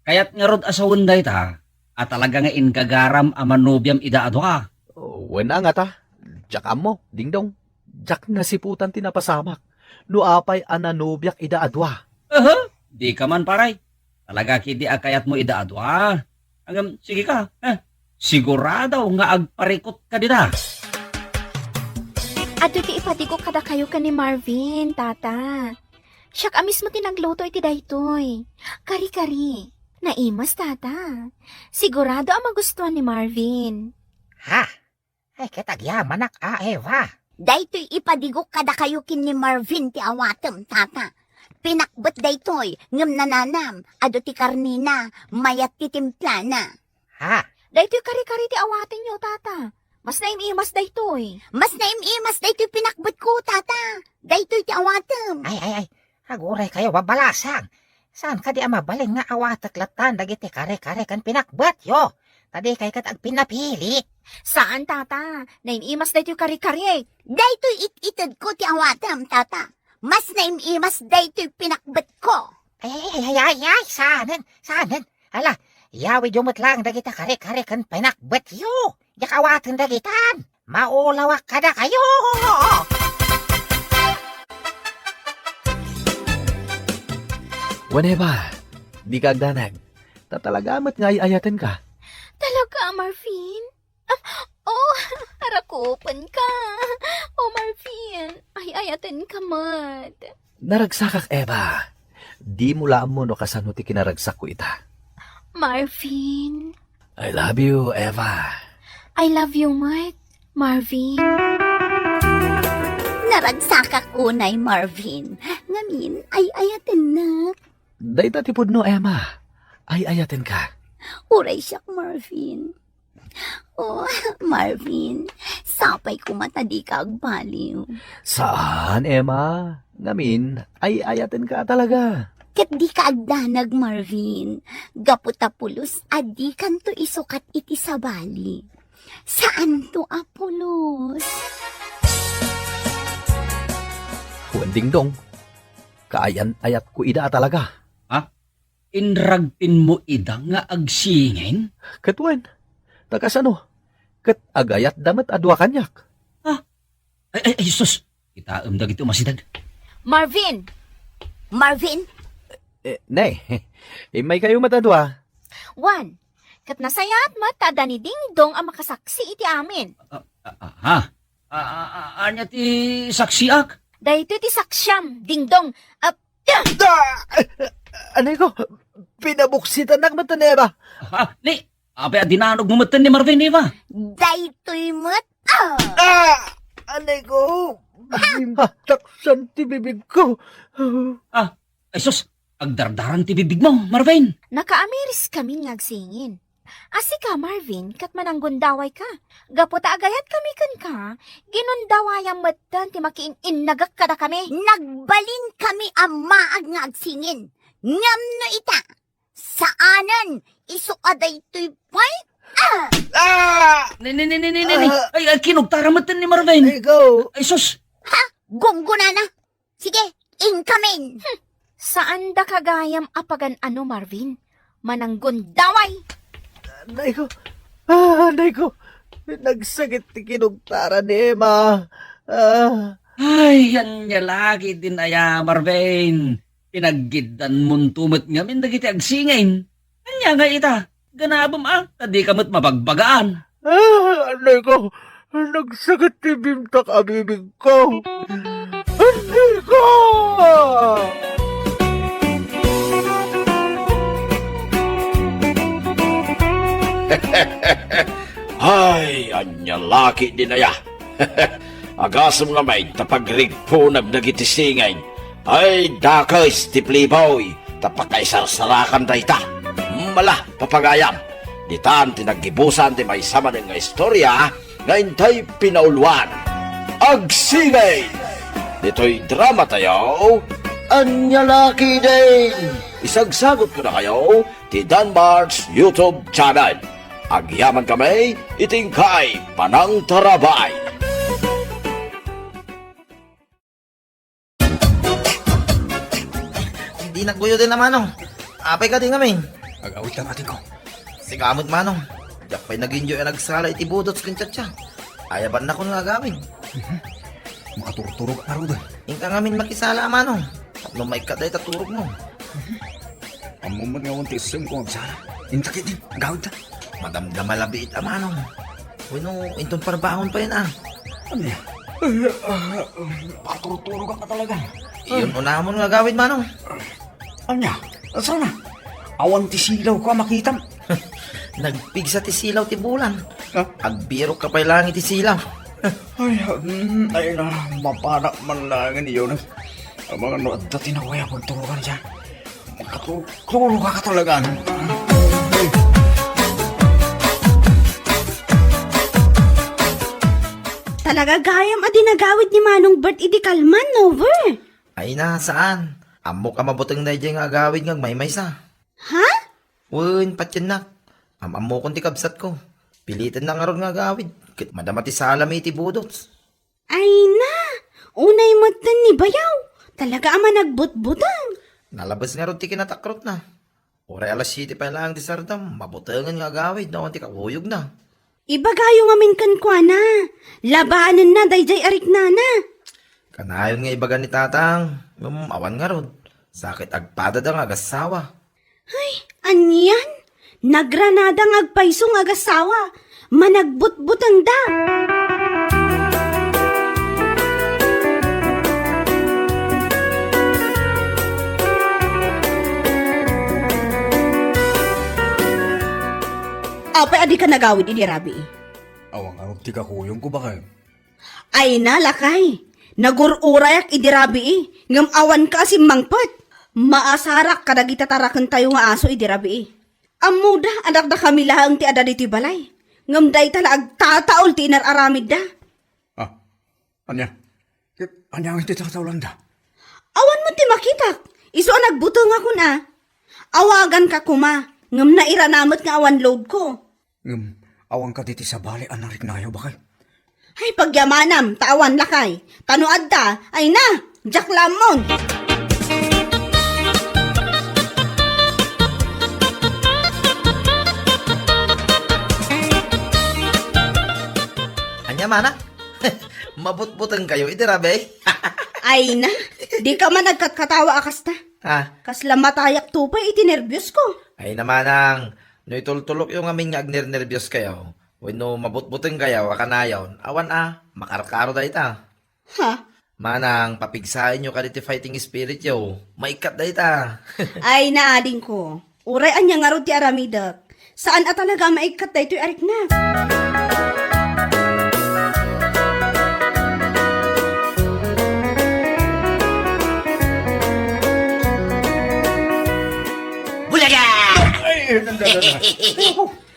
[SPEAKER 5] Kaya't nga rod asawan day ta, at talaga nga ingagaram amanubyam idaadwa.
[SPEAKER 6] Wena nga ta. Jak mo, ding dong. Jak na siputan tinapasamak. Nuapay ananubyak idaadwa.
[SPEAKER 5] Di ka man, pare. Talaga kidi akayat mo idaadwa. Hanggang, sige ka. Sigurado nga agparikot ka dita.
[SPEAKER 7] Ato ti ipatigo kada kayo ka ni Marvin, tata. Siyak amis mo tinagluto iti daytoy. Kari-kari. Naimas, tata. Sigurado ang magustuhan ni Marvin.
[SPEAKER 3] Ha? Ay, kitagyaman Eva.
[SPEAKER 2] Daytoy ipadigok kada kayo kin ni Marvin ti awatem, tata. Pinakbet daytoy, ngem nananam, ado ti karnina, mayat ti timplana.
[SPEAKER 3] Ha?
[SPEAKER 7] Daytoy kari-kari ti awatin niyo, tata. Mas naimimas daytoy.
[SPEAKER 2] Mas naimimas daytoy pinakbet ko, tata. Daytoy ti awatem.
[SPEAKER 3] Ay. Haguray kayo, babalasang. Saan ka di mabaling nga awatak latan dagiti kare-kare kan pinakbat yo? Tadi kay kat ag pinapili.
[SPEAKER 7] Saan, tata? Naimimas daytoy kari-kari.
[SPEAKER 2] Daytoy it-ited ko ti awatem, tata. Mas naimimas daytoy pinakbet ko.
[SPEAKER 3] Ay, sanan. Hala, yawi dumot lang dagita kare-kare kan pinakbat yo. Yak awatan dagitan. Maulawak kada kayo.
[SPEAKER 6] Wane ba? Di ka agdanag. Tatalagamat nga ayatin ka.
[SPEAKER 7] Talaga, Marvin? Harakupan ka. Marvin. Ay, ayatin ka, mat.
[SPEAKER 6] Naragsakak, Eva. Di mula mo no kasano ti kinaragsak ko ita.
[SPEAKER 7] Marvin.
[SPEAKER 6] I love you, Eva.
[SPEAKER 7] I love you, mat. Marvin.
[SPEAKER 2] Naragsakak unay, Marvin. Ngamin, ay ayaten na.
[SPEAKER 6] Dayta tipod no, Emma. Ay ayatin ka.
[SPEAKER 2] Uray siyak, Marvin. Oh, Marvin, sapay ko matadi ka agbaliw.
[SPEAKER 6] Saan, Emma? Ngamin, ay ayatin ka talaga.
[SPEAKER 2] Ket di ka agdanag, Marvin. Gaputapulos, adi kanto isukat iti sabali. Saan to apulos?
[SPEAKER 6] Huwanding dong. Kaayan ayat ko ida talaga.
[SPEAKER 5] Inragpin mo ida nga agsingin?
[SPEAKER 6] Katwan, takasano? Kat agayat damat adwa kanyak.
[SPEAKER 5] Ay, sus! Kita dagito masidag.
[SPEAKER 7] Marvin!
[SPEAKER 2] Marvin,
[SPEAKER 6] Nay, may kayo matadwa.
[SPEAKER 7] One, kat nasayat matada ni Ding Dong ang makasaksi iti amin.
[SPEAKER 5] Anya ti saksiak?
[SPEAKER 7] Dahito ti saksyam, Ding Dong.
[SPEAKER 6] Anay ko, pinabuksitan nak mataneba.
[SPEAKER 5] Apay dinanog mo matan ni Marvin, Eva.
[SPEAKER 2] daytoy mo't.
[SPEAKER 6] Anay ko, taksan ti bibig ko.
[SPEAKER 5] Ay sus, agdardaran ti bibig mo, Marvin.
[SPEAKER 7] Nakaamiris kami ngagsingin. Asi ka, Marvin, kat mananggundaway ka. Gaputa agayat kami kan ka, ginundawayang matan ti makiin nagak kada kami.
[SPEAKER 2] Nagbalin kami amaag nga agsingin. Ngam no ita. Saanan, iso aday to'y pay.
[SPEAKER 5] Ay, kinugtara matan ni Marvin.
[SPEAKER 6] Ikaw,
[SPEAKER 5] Ay sus,
[SPEAKER 2] Gungguna na. Sige, incoming.
[SPEAKER 7] Saan da kagayam apagan ano, Marvin? Mananggundaway!
[SPEAKER 6] anay ko, nagsakit ti kinugtara ni Emma.
[SPEAKER 5] Ay, yan niya lagi din aya, Marvin. Pinaggidan mong tumot ngamin dagiti agsingain. Anya nga ita, ganabam tadi kamot mabagbagaan.
[SPEAKER 1] Anay ko, nagsakit ti bimtak abibig ko. Anay ko! Ay, anya laki din aya. Agasam nga may tapagrigpo nagdagitisingay. Ay, dakes ti playboy, tapakaisarsarakan da ita. Mala, papagayam. Ditan tinaggibusan ti may sama nga istorya nga intay pinaulwan. Agsingay! Dito'y drama tayo. Anya laki din. Isagsagot ko na kayo ti Danmar's YouTube channel. Agyaman kami, itingkay Panang Tarabay.
[SPEAKER 8] Hindi nagbuyo din na manong. Apay ka din kami.
[SPEAKER 9] Agawit lang atin ko.
[SPEAKER 8] Si kamot manong. Diyak pa'y nag-enjoy ang nagsala iti budot sa kinchatcha. Ayaban na ko nga gawin.
[SPEAKER 9] Makaturog-turog ka rin doon.
[SPEAKER 8] Ingka ngamin makisala manong. Tapno may kaday taturog mo.
[SPEAKER 9] Ang moment nga unti sa ko ang sara. Intakit din. Agawit lang.
[SPEAKER 8] Madamdam malabiit ang manong. Uy no, intong parabahon pa yun ah.
[SPEAKER 9] Ano yan? Makaturog-turog ka talaga.
[SPEAKER 8] Iyon unamon nga gawin manong.
[SPEAKER 9] Anya? Sana? Awan ti silaw ko makita.
[SPEAKER 8] Nagpigsa ti silaw ti bulan.
[SPEAKER 9] Ha?
[SPEAKER 8] Agbiro ka pa'y langit ti silaw.
[SPEAKER 9] Ay na, mapanak man lang yun. Ang mga nood na tinawaya pagturugan siya. Makaturog ka talaga.
[SPEAKER 10] Talaga gayam adi nagawid ni Manong Bert idi kalman, over.
[SPEAKER 8] Ay na, saan? Amo ka mabutang na dyan nga agawid nga maymaysa.
[SPEAKER 10] Ha?
[SPEAKER 8] Uy, patyan na. Amo kong ti kabsat ko. Pilitan na nga ron nga agawid. Kit madamati sa alam iti budots.
[SPEAKER 10] Ay na, unay matan ni Bayaw. Talaga ama nagbutbutang.
[SPEAKER 8] Nalabas nga ron ti kinatakrot na. Oray alas 7 pa lang di sardam. Mabutangan nga agawid na ti kakuyog na.
[SPEAKER 10] Ibagayo nga min kankwana. Labanan na, dayjay arik na na.
[SPEAKER 8] Kanayon nga ibagan ni tatang. Awan nga ron. Sakit agpada da nga agasawa.
[SPEAKER 10] Anyan? Nagranadang agpaysong agasawa. Managbutbutang da. Apay adi ka nagawid idi rabi.
[SPEAKER 9] Awang arog ti kakuyong ko ba kayo?
[SPEAKER 10] Ay na, lakay. Nagururayak idirabi ngam awan ka si mangpet. Maasarak kadagitatarakon tayo nga aso idirabi Amuda, anak da kami lahang ti ada diti balay. Ngam day tala agtataol ti inararamid da.
[SPEAKER 9] Ah, anya? Anya ang hindi tatawlan da?
[SPEAKER 10] Awan mo ti makitak. Iso nagbutong ako na. Awagan ka kuma. Ngam nairanamot nga awan load ko.
[SPEAKER 9] Awang ka diti sa bali anarik na kayo ba kayo?
[SPEAKER 10] Ay pagyamanam, tawan lakay. Tanuad da, ay na, Jack Lamon.
[SPEAKER 8] Anya mana? Mabutbutan kayo iti rabe.
[SPEAKER 10] Ay na, di ka man nagkatawa akas ta.
[SPEAKER 8] Ha?
[SPEAKER 10] Kasla matayak tupay iti nervyos ko.
[SPEAKER 8] Ay namanang. No itultulok yung amin nga agner-nervyos kayo. When no mabutbutan kayo, akanayon. Awan makarkaro da ita.
[SPEAKER 10] Ha?
[SPEAKER 8] Manang, papigsahin nyo ka diti fighting spirit yo. Maikat da ita.
[SPEAKER 10] Ay naading ko. Uray anya nga ro ti aramidak. Saan at talaga maikat da ito'y arik na?
[SPEAKER 3] Bulaga!
[SPEAKER 9] Ay,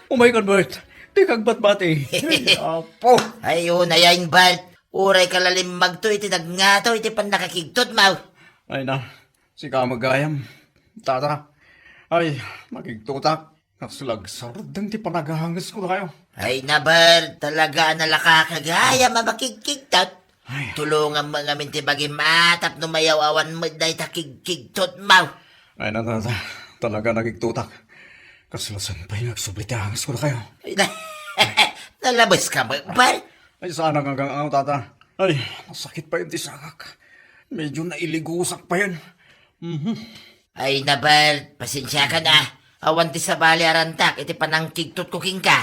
[SPEAKER 9] oh my God, Bert. Di kagbat-bati. Apo.
[SPEAKER 3] Ayun, ayan, Bart. Uray kalalimbag to, iti nagngato, iti pan nakakigtot, mau.
[SPEAKER 9] Ay na, si kamagayam. Tata. Ay, magigtutak. Nagsulagsardang ti panagahangis ko na kayo.
[SPEAKER 3] Ay na, Bart. Talaga nalakakagaya, mamakigkigtot.
[SPEAKER 9] Ay.
[SPEAKER 3] Tulungan mo ngamin ti bagi matap no mayawawan mo dahi takigkigtot, mau.
[SPEAKER 9] Ay na, tata. Talaga nagigtutak. Kasalasan pa yung nagsublitahangis ko na kayo.
[SPEAKER 3] Ay na, nalabas ka mo, Bart.
[SPEAKER 9] Ay, sana hanggang ano, tata. Ay, masakit pa yun ti sakak. Medyo nailigusak pa yan.
[SPEAKER 3] Ay nabal, pasensya ka na. Awan ti sa bali arantak, iti panang tigtot kuking ka.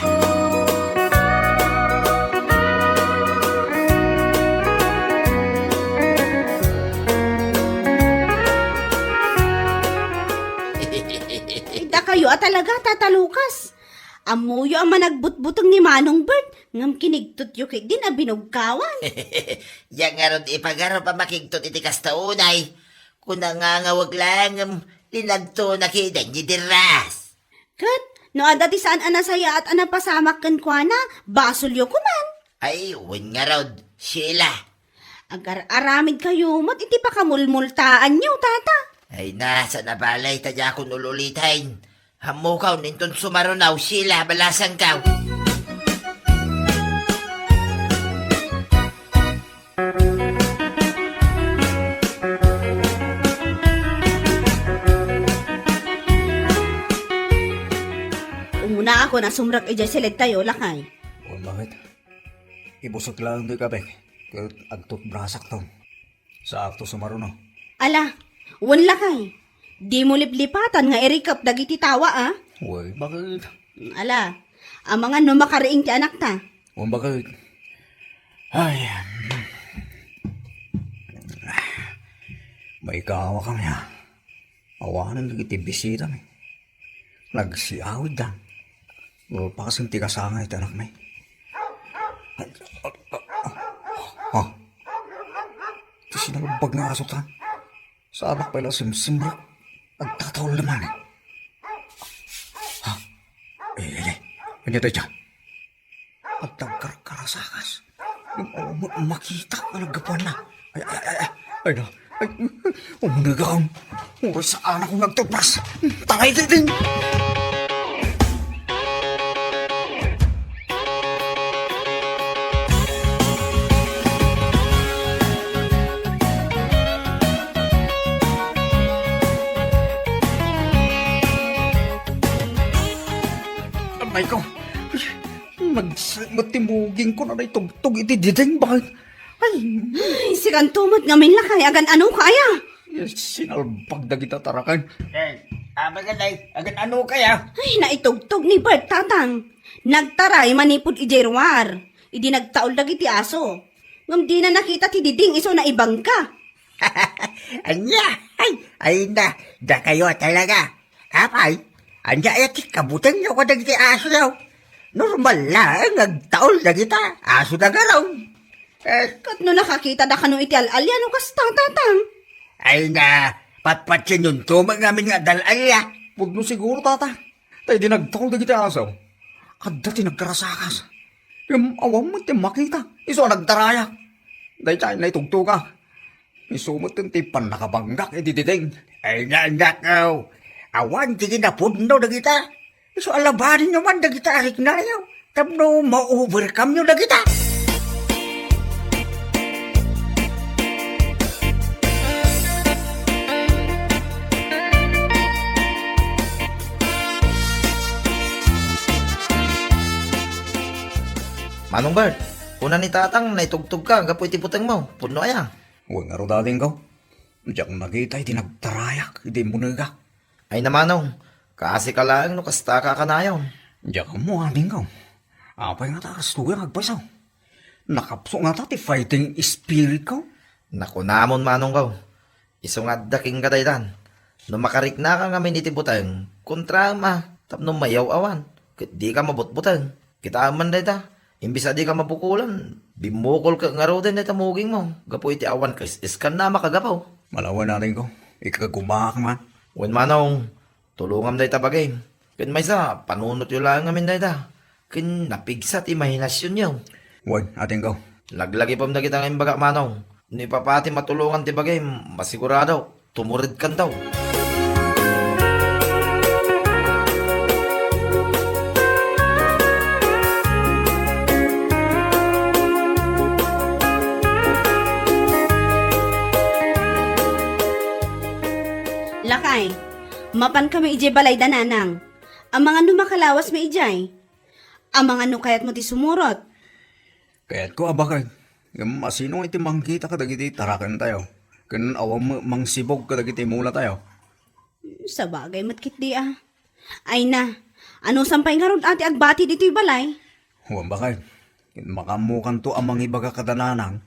[SPEAKER 10] Ida kayo at talaga, Tata Lucas. Amuyo ang managbutbutong ni Manong Bert. Ngam kinigtot yu kay din a binugkawan.
[SPEAKER 3] Yang aron ipagaro pa makigtot iti kastaunay. Kuna nga wag lang, linagto na kidan di diras.
[SPEAKER 10] Kat, no adati saan anasaya at anapasamak kan kwa na, basol yu kuman.
[SPEAKER 3] Ay, win nga rod, Sheila.
[SPEAKER 10] Agar aramid kayo, mat iti pa kamulmultaan niyo, Tata.
[SPEAKER 3] Ay nasa nabalay, tadya akong ululitain. Hamukaw, ninton sumarunaw, Sheila, balasan kaw.
[SPEAKER 10] Umuna ako na sumrak ijay silit tayo, lakay.
[SPEAKER 9] O bakit? Ibusot lang di kabek. Kaya agtot brasak to. Sa akto sumaruno.
[SPEAKER 10] Ala, wan lakay. Di mo liplipatan nga erikap dagiti tawa, ah.
[SPEAKER 9] Uy, bakit?
[SPEAKER 10] Ala, ang mga numakariing ti anak ta.
[SPEAKER 9] O bakit? Ay, may kawa kami ha. Awanan lagi ti bisita mi. Nagsiawid da. O pakasing ti kasangay ti anak mi. Ha? Ito sinalabag nga asutan. Sa anak pala simsimrak. Nagtatawal naman eh. Ha? Kanya tayo dyan. At nagkarkarasakas. Makita ka naggapuan na. Ay na. Umunagam. Uy, sa anak kong nagtupras. Tangay din. Amay ko. Magtimuging ko na tugtog iti dideng. Bakit? Ay,
[SPEAKER 10] Si kantumot ngamin lakay, agan ano kaya?
[SPEAKER 9] sinalbag na kita tarakan.
[SPEAKER 3] Magaday, agan ano kaya?
[SPEAKER 10] Ay, naitugtog ni Bert, tatang. Nagtaray manipod ijerwar. Idi nagtaol dagiti aso. Ngam di na nakita ti diding iso na ibang ka.
[SPEAKER 3] Anya, ay na, da kayo talaga. Kapay, anya ay kabutan nyo ko dagiti aso daw. Normal lang, nagtaol na kita, aso na galaw.
[SPEAKER 10] Kat no nakakita da kano iti alalya no kas tatang.
[SPEAKER 3] Ay na, patpatsin yung tumang namin nga dalalya.
[SPEAKER 9] Huwag no siguro, tata. Tayo di nagtakol na kita asaw. At dati nagkarasakas. Yung awang mo ti makita. Iso nagtarayak. Dahil tayo na itugtog ka. Iso mo tintipan nakabanggak itititeng.
[SPEAKER 3] Ay na, nakaw. Awan, tigin na pudno na kita. So alabanin naman na kita arik na yaw. Tapno ma-overcome nyo na kita.
[SPEAKER 8] Manong Bert, una ni tatang naitugtog ka, gapoy ti puteng mo. Puno aya.
[SPEAKER 9] Huwag nga ro dating ko. Diyak nakita iti nagtarayak. Iti munagak.
[SPEAKER 8] Ay na manong, kasi ka lang no kasta ka kanayon.
[SPEAKER 9] Diyak mo aming ko. Apay nga takas tuwing agpasaw. Nakapso nga ta ti fighting spirit ko.
[SPEAKER 8] Naku namon manong ko. Iso nga daking kadaydan. No makarik na ka ngamin iti buteng, kontra ma, tapno mayaw awan. Kit di ka mabutbuteng. Kita aman dayta. Imbis di ka mapukulan, bimukol ka nga ro din na tamuging mo. Gapoy ti awan ka, iskan na makagapaw.
[SPEAKER 9] Malawan natin ko. Ikagumak man.
[SPEAKER 8] Wen manong, tulungam day tabagay. Kin may sa, panunot yun lang ngamin day ta. Kin napigsa ti imahinasyon yun.
[SPEAKER 9] Huwag ating ko.
[SPEAKER 8] Laglagi pam na kitang imbaga manong. Ni papati matulungan ti bagay, masigurado, tumurid kan daw.
[SPEAKER 10] Lakay, mapan kami ijay balay dananang. Ang mga numakalawas may ijay. Ang mga nukayat mo ti sumurot.
[SPEAKER 9] Kaya't ko abakay. Masino iti mangkita ka dagiti tarakan tayo. Kan awam mangsibog ka dagiti mula tayo.
[SPEAKER 10] Sa bagay matkit di ah. Ay na, ano sampay nga ron ati agbati dito'y balay?
[SPEAKER 9] Huwag bakay. Makamukan to ang mga ibaga kadananang.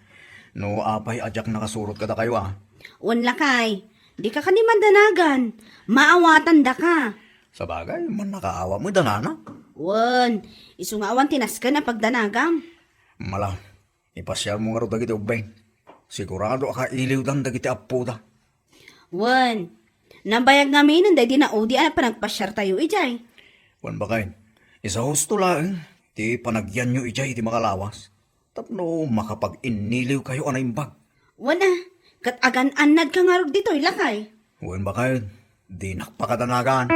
[SPEAKER 9] No apay ajak nakasurot kada kayo ah.
[SPEAKER 10] Wan lakay, di ka kaniman danagan. Maawatan da ka.
[SPEAKER 9] Sa bagay, man nakaawa mo danana.
[SPEAKER 10] Wan, isungawan tinaskan na pagdanagam.
[SPEAKER 9] Mala, ipasyal mo nga ro dagiti ubeng. Sigurado ka iliw dan dagiti apo da.
[SPEAKER 10] Wan, nabayag ngamin nanday di na odi ay panagpasyar tayo ijay.
[SPEAKER 9] Wan bakay, isa husto lang. Ti panagyan nyo ijay ti makalawas. Tapno makapag-iniliw kayo anay imbag.
[SPEAKER 10] Wan ah, kat agan-anad ka nga ro dito'y lakay.
[SPEAKER 9] Wan bakay, di nakpakadanagan.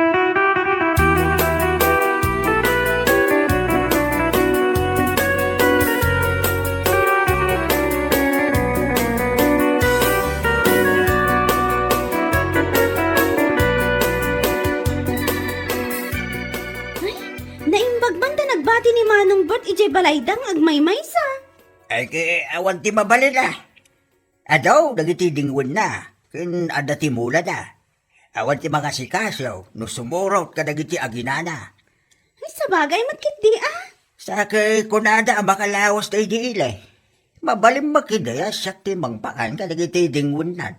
[SPEAKER 10] Naimbag man da nagbati ni Manong Bert ijay balaydang agmay-maysa.
[SPEAKER 3] Ay kay awan ti mabalin na. Adaw, dagiti dingwin na. Kin ada ti mula na. Awan ti mga sikasaw, no sumurot ka dagiti aginana.
[SPEAKER 10] Ay sa bagay matkit di ah.
[SPEAKER 3] Sa kay kunada ang makalawas tayo di ilay. Mabalim makidaya siya ti mangpakan ka dagiti dingwin na.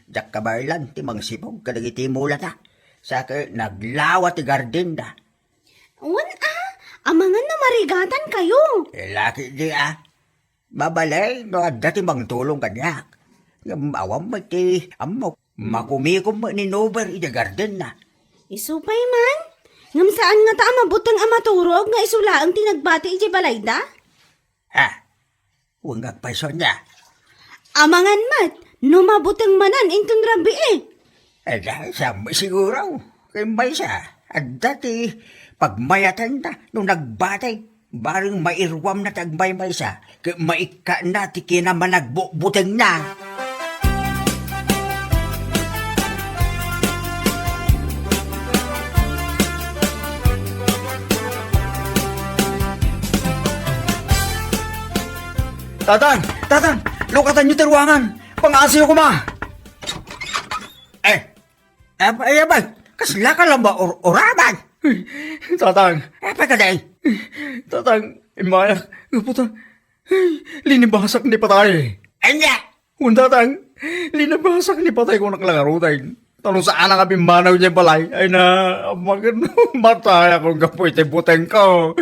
[SPEAKER 3] Jak kabarlan ti mangsibog ka dagiti mula na. Sa kay naglawa ti garden na.
[SPEAKER 10] Wan ah, amangan na marigatan kayo.
[SPEAKER 3] Laki di ah. Mabalay no adda ti mangtulong kanyak. Awam mo ti amok. Makumikom mo ni Nober iti garden na.
[SPEAKER 10] Isupay man. Ngam saan nga ta mabutang amaturog nga isula ang tinagbati iti balayda?
[SPEAKER 3] Ha? Huwag agpason niya.
[SPEAKER 10] Amangan mat, no mabutang manan intong rabi eh.
[SPEAKER 3] Dahil sa siguro, kay may siya. At dati, pagmayatan na, nung nagbatay, bareng mairwam na tagmay-may siya, kay maika na ti kinaman nagbutang na.
[SPEAKER 9] Tatang, lukatan nyo ti ruangan. Pang-asiyo ko ma.
[SPEAKER 3] Ba? Kasla ka lang ba oraban?
[SPEAKER 9] Tatang,
[SPEAKER 3] Pa ka day?
[SPEAKER 9] tatang, imaya, puta, linibasak ni patay.
[SPEAKER 3] Anya!
[SPEAKER 9] Un tatang, linibasak ni patay ko naklangarutay. Tanong saan ang abimanaw niya balay, ay na, matay akong kapoy ti buteng ko.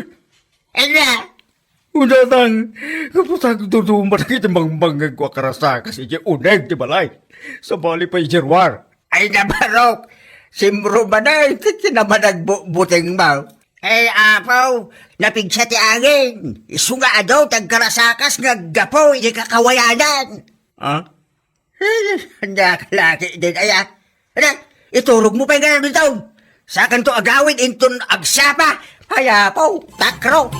[SPEAKER 3] Anya!
[SPEAKER 9] Un tatang, kaputa ko tutumba na kitimbang-banggag ko akarasa kasi di uneg ti balay. Sa bali pa ijerwar.
[SPEAKER 3] Ay nabarok! Simro ba na, kinaman nagbuteng mo? Apaw, napigsa ti angin. Isunga adaw, tagkarasakas nga gapo, hindi kakawayanan.
[SPEAKER 9] Ha?
[SPEAKER 3] Handa ka laki din, aya. Ano, iturog mo pa yung ganun dito. Sakan to agawin, inton agsapa. Kaya po, takro.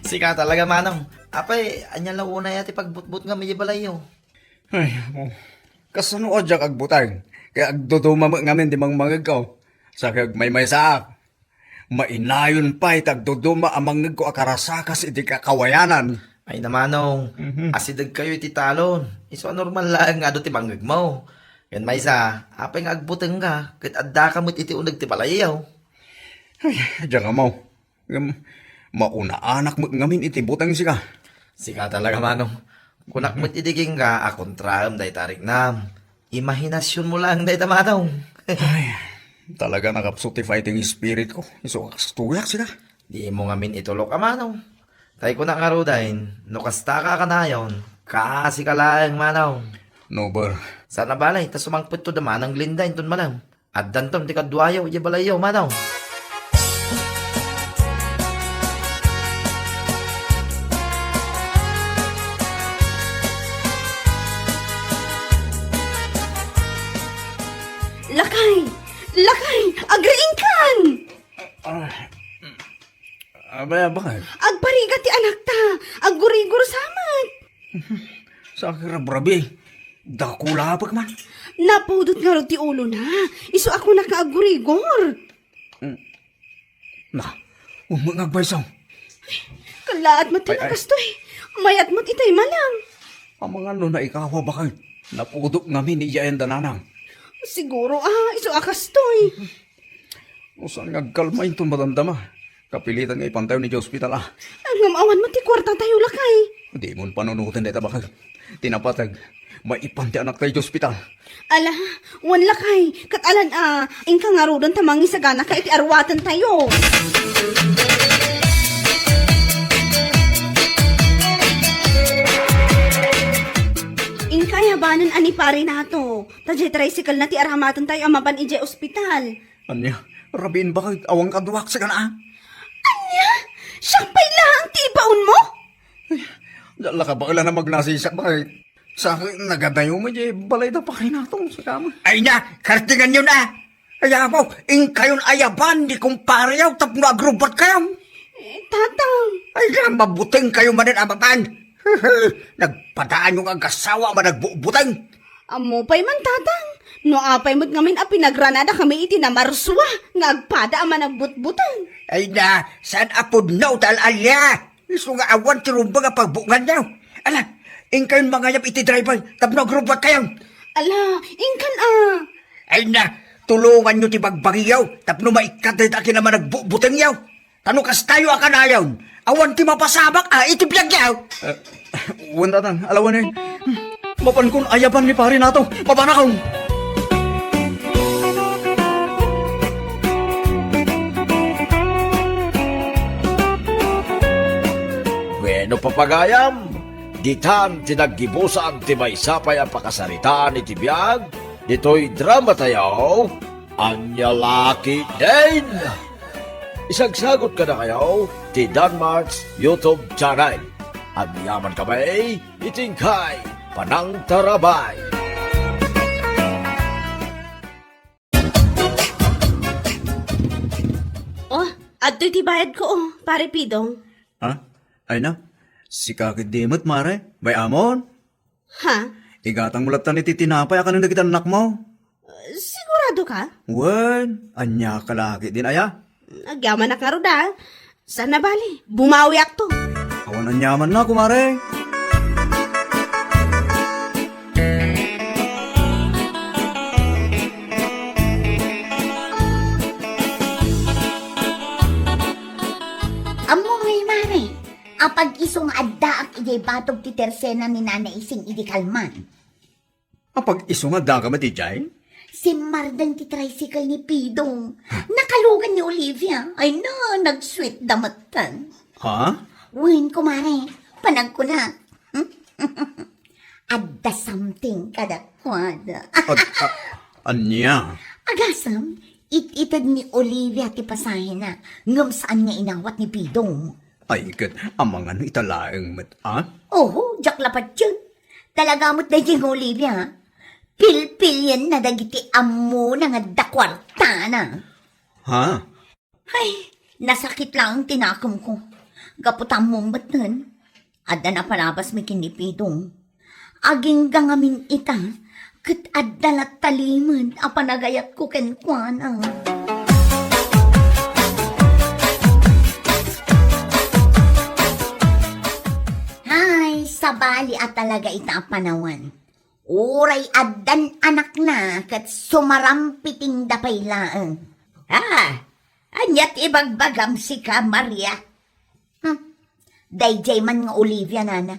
[SPEAKER 8] Sika talaga manong. Apay, anya lang una yati pagbutbut nga may balayo.
[SPEAKER 9] Ay, kasano o jak agbutang? Kaya agduduma ngamin di mang mangag ko. Sa kag may saak. Mainayon pa itagduduma ang mangag ko akarasakas iti kakawayanan.
[SPEAKER 8] Ay namanong, asidag kayo iti talon. Iso normal lang nga do ti manggag mo. Yan may sa, apay nga agbutang ka, kahit adda ka mo't iti unag ti balayaw.
[SPEAKER 9] Ay, diyan ka mo. Mauna anak mo ngamin iti butang sika.
[SPEAKER 8] Sika talaga manong. Kunak mo't idiging ka, akontraam day tarik nam. Imahinasyon mo lang day tamanong.
[SPEAKER 9] Ay, talaga nakapsuti fighting spirit ko. Iso kastuyak sila.
[SPEAKER 8] Di mo ngamin itulok ka manong. Tay ko na karudahin, no kasta ka kanayon, kasi ka lang manong.
[SPEAKER 9] Nober.
[SPEAKER 8] Sana balay, tas sumangput to daman ang linda inton manong. At danton di kadwayo, iya balayaw manong.
[SPEAKER 10] Lakay, agriing kan!
[SPEAKER 9] Abay, bakit?
[SPEAKER 10] Agparigat ti anak ta, aggurigur samat.
[SPEAKER 9] Sa kirabrabi, dakula pa man.
[SPEAKER 10] Napudot nga rin ti ulo na. Iso ako nakaagurigor.
[SPEAKER 9] Na, umangagbaysaw.
[SPEAKER 10] Kalaat mo tinakastoy. Mayat mo't itay malang.
[SPEAKER 9] Ang mga na ikawa bakit napudok namin ni Yayan Dananang.
[SPEAKER 10] Siguro iso akastoy.
[SPEAKER 9] O saan nagkalma yung tumadamdama? Kapilitan nga ipantayo ni hospital
[SPEAKER 10] Ang ngamawan mo ti kwarta tayo lakay.
[SPEAKER 9] Di mo panunutan na bakal. Tinapatag, maipanti anak tayo hospital.
[SPEAKER 10] Ala, wan lakay. Katalan ingka nga ro doon tamangi sa gana ka iti arwatan tayo. Ingkaya banan ani pare nato. Tadya tricycle na ti arhamatan tayo amapan ije ospital.
[SPEAKER 9] Anya, rabin bakit awang kaduwak sa kana?
[SPEAKER 10] Anya, siyang pailang ti baon mo?
[SPEAKER 9] Dala ka bakala na magnasisak bakit? Sa akin, nagadayo mo balay na pa kayo natong sa kama.
[SPEAKER 3] Ay na, kartingan nyo na. Kaya mo, kayon ayaban, di kumparayaw, tapno agrubat kayo.
[SPEAKER 10] Tatang.
[SPEAKER 3] Ay na, mabuting kayo manin amapan. Nagpadaan yung agasawa man nagbubutang.
[SPEAKER 10] Amo pa'y man tatang. No apay mo't ngamin pinagranada kami iti na marswa. Ngagpada ama nagbutbutang.
[SPEAKER 3] Ay na, saan apod na utal-alya? Iso nga awan tirumba nga pagbungan nyo. Ala, kayon mga yap iti driver, tapno agrubat kayo.
[SPEAKER 10] Ala, ingkan
[SPEAKER 3] Ay na, tulungan nyo ti bagbagiyaw, tapno maikatit akin naman nagbubutang yaw. Tanukas tayo akanayaw. Awan ti mapasabak, iti biyagyaw.
[SPEAKER 9] Wanda tang, alawan eh. Mapan kun ayaban ni pare nato, mapanakaw.
[SPEAKER 1] Bueno papagayam, ditan tinaggibusan ti may sapay ang pakasaritaan iti biyag, dito'y drama tayo, Anyalaki din! Isagsagot ka na kayo, ti Danmarks YouTube channel. At yaman kami, itingkay, Panang Tarabay.
[SPEAKER 10] Oh, adto iti bayad ko pare Pidong.
[SPEAKER 9] Ha? Ay na, si kakit dimot mare, may amon.
[SPEAKER 10] Ha?
[SPEAKER 9] Igatang mulatan iti tinapay akan ng dakitan anak mo.
[SPEAKER 10] Sigurado ka?
[SPEAKER 9] Wen, anya kalaki din aya.
[SPEAKER 10] Agyaman na karo da. Sana bali, bumawi akto.
[SPEAKER 9] Awan anyaman na kumare.
[SPEAKER 2] Amoy, mare. Apag isong adda ak ijay batog ti tersena ni Nanay Ising idi kalman.
[SPEAKER 9] Apag iso nga da ka matijay?
[SPEAKER 2] Si Mardang ti tricycle ni Pidong. Nakalugan ni Olivia. Ay na, nag-sweet damatan.
[SPEAKER 9] Ha?
[SPEAKER 2] Win, kumare. Panag ko na. Adda something kadakwada.
[SPEAKER 9] Anya?
[SPEAKER 2] Agasam, ititad ni Olivia ti pasahin na. Ngam saan nga inawat ni Pidong.
[SPEAKER 9] Ay kat, amangan italaeng mat, ha?
[SPEAKER 2] Oh, jaklapat yun. Talaga mo't na yung Olivia. Pil-pil yan na dagiti amo na nga dakwarta na.
[SPEAKER 9] Ha?
[SPEAKER 2] Ay, nasakit lang ang tinakom ko. Gaputan mong batan. Adda na palabas may kinipidong. Aging gangamin ita, kat adda na taliman a panagayat ko kenkwana. Ay, sabali at talaga ita ang panawan. Uray addan anak na kat sumarampiting dapaylaan. Anyat ibagbagam si ka, Maria. Dayjay man nga Olivia, nana.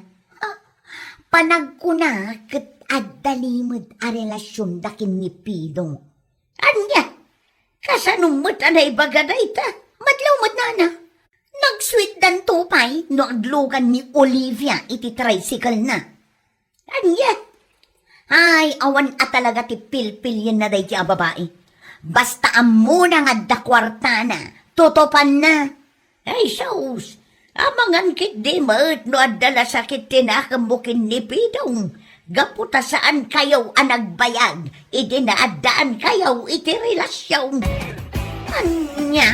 [SPEAKER 2] Panag ko na kat addalimod a relasyon dakin ni Pidong. Anya, kasanumot anay bagaday ta. Madlawmod, nana. Nag-sweet dan tupay no aglugan ni Olivia iti tricycle na. Anya, ay, awan at talaga ti pil-pil yan na day ti babae. Basta amo na nga dakwarta na, totopan na. Ay, saus, amangan kit di ma't no adala sakit tinakambukin ni Pidong. Gaputa saan kayaw anagbayag, idinaadaan kayaw iti relasyon. Anya?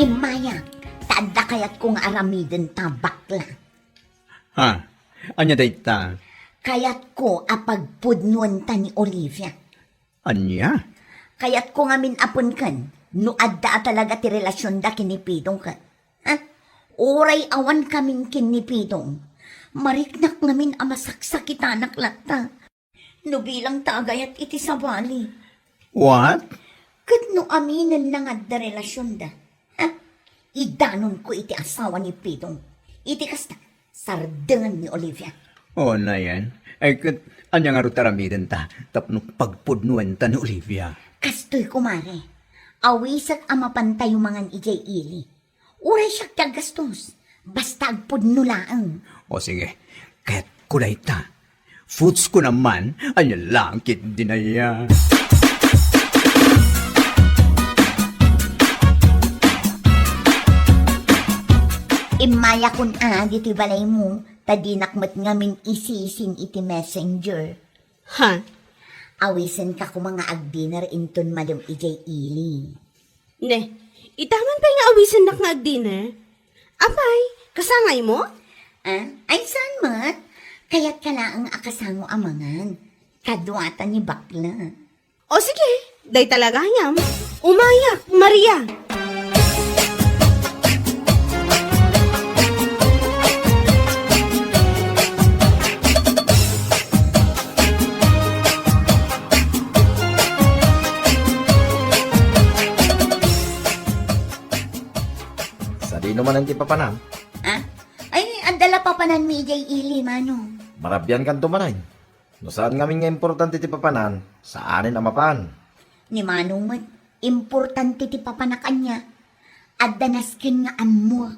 [SPEAKER 2] Imaya, taadda kayat kong aramiden ta bakla.
[SPEAKER 9] Ha? Anya dayta?
[SPEAKER 2] Kayat ko apagpudnuan ta ni Olivia.
[SPEAKER 9] Anya?
[SPEAKER 2] Kayat ko nga minapon kan, no adda talaga ti relasyon da kinipidong ka. Ha? Oray awan kaming kinipidong. Mariknak ngamin amasaksakitanak lakta. No bilang tagayat iti sabali.
[SPEAKER 9] What?
[SPEAKER 2] Kat no aminan na nga da relasyon da. Ha? Idanon ko iti asawa ni Pidong. Iti kasta, sardangan ni Olivia.
[SPEAKER 9] O na yan. Ay, anya nga rutaramidan ta. Tapno pagpudnuan ta ni Olivia.
[SPEAKER 2] Kastoy kumare. Awisak amapantay yung mga ijay ili. Uray siya tagastos. Basta agpudno laang.
[SPEAKER 9] O sige, kahit kulay ta. Foods ko naman, anya langkit din na yan.
[SPEAKER 2] Imaya kun dito balay mo, tadinakmat ngamin isisin iti messenger.
[SPEAKER 10] Ha?
[SPEAKER 2] Awisan ka ko mga agdinner inton madam ijay ili.
[SPEAKER 10] Ne, itaman pa nga awisan nak nga dinner. Apay, kasangay mo?
[SPEAKER 2] Ay saan mat? Kaya't kala ang akasango amangan. Kadwatan ni bakla.
[SPEAKER 10] O sige, day talaga yam. Umayak, Maria.
[SPEAKER 8] Sa di naman ang tipapanam.
[SPEAKER 2] Ay, andala pa panan mi ijay ili manong.
[SPEAKER 8] Marabyan kan tumanay. No saan ngamin nga importante ti papanan, saanin amapan.
[SPEAKER 2] Ni manong mat, importante ti papanakan niya. Addanaskin nga amo.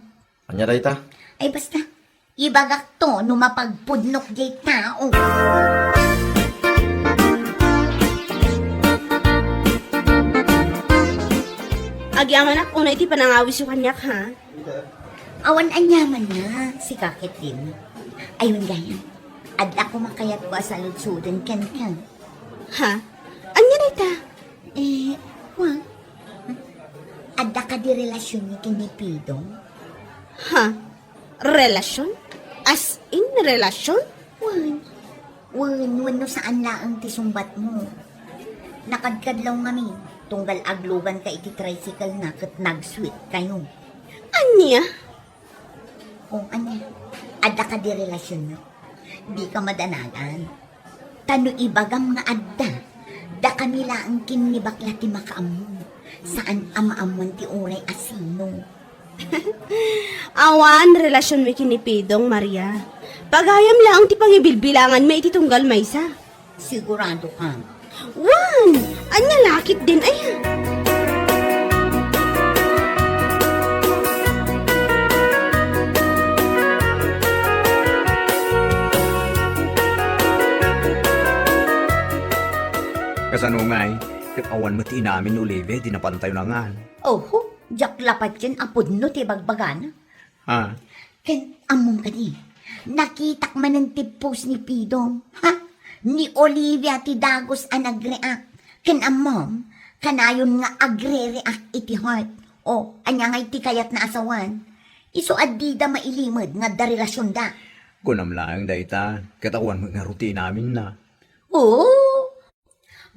[SPEAKER 8] Anya dayta?
[SPEAKER 2] Ay basta, ibagak to no mapagpudnok jay tao.
[SPEAKER 10] Agyaman ak, una iti panangawis yung kanyak, ha?
[SPEAKER 2] Awan anyaman na, si kakit din. Ayun gaya, adda ko makayat ko sa lutsudan kan.
[SPEAKER 10] Ha? Anya na ita?
[SPEAKER 2] Wag. Adda ka di relasyon ni kinipidong?
[SPEAKER 10] Ha? Relasyon? As in relasyon?
[SPEAKER 2] Wan no saan laang tisumbat mo. Nakadkadlaw kami, tunggal aglugan ka iti tricycle na kat nag-sweet kayo.
[SPEAKER 10] Anya?
[SPEAKER 2] O anya, adda ka di relasyon mo. Di ka madanagan. Tano ibagam nga adda, da kami laang kinibakla ti makaamon. Saan amaamuan ti uray asino.
[SPEAKER 10] Awan, relasyon mo kinipidong, Maria. Pagayam lang ti pangibilbilangan may iti tunggal maysa.
[SPEAKER 2] Sigurado ka.
[SPEAKER 10] Wan! Anya lakit din, ayan.
[SPEAKER 9] Kasanungay, awan mo ti namin ni Olivia, di napantay na nga.
[SPEAKER 2] Oho, jak lapat yan apod no ti bagbagan.
[SPEAKER 9] Ha?
[SPEAKER 2] Ken among kani, nakitak man ang tipos ni Pidong. Ha? Ni Olivia ti Dagos ang nag-react. Ken amom, kanayon nga agre-react iti heart. O, anya nga iti kayat na asawan. Iso adida mailimod nga da relasyon da.
[SPEAKER 9] Kunam lang dayta, katawan mo nga rutin namin na.
[SPEAKER 2] Oo,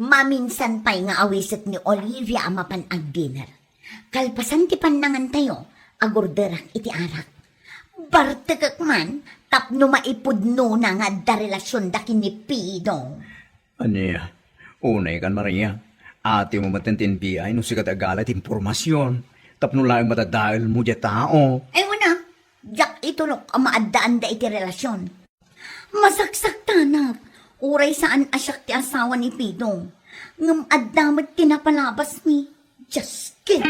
[SPEAKER 2] maminsan pa'y nga awisit ni Olivia ang mapanag dinner. Kalpasan ti panangan tayo, agorderak iti arak. Bartekak man, tapno maipudno na nga da relasyon da kinipidong.
[SPEAKER 9] Anya, unay kan Maria. Ate mo matintin biyay no sikat agalat impormasyon. Tapno lang matadahil mo dya tao.
[SPEAKER 2] Ay wala, jak itulok ang maadaan da iti relasyon. Masaksak tanak, uray saan asyak ti asawa ni Pidong. Ngam addamat tinapalabas mi, just kid.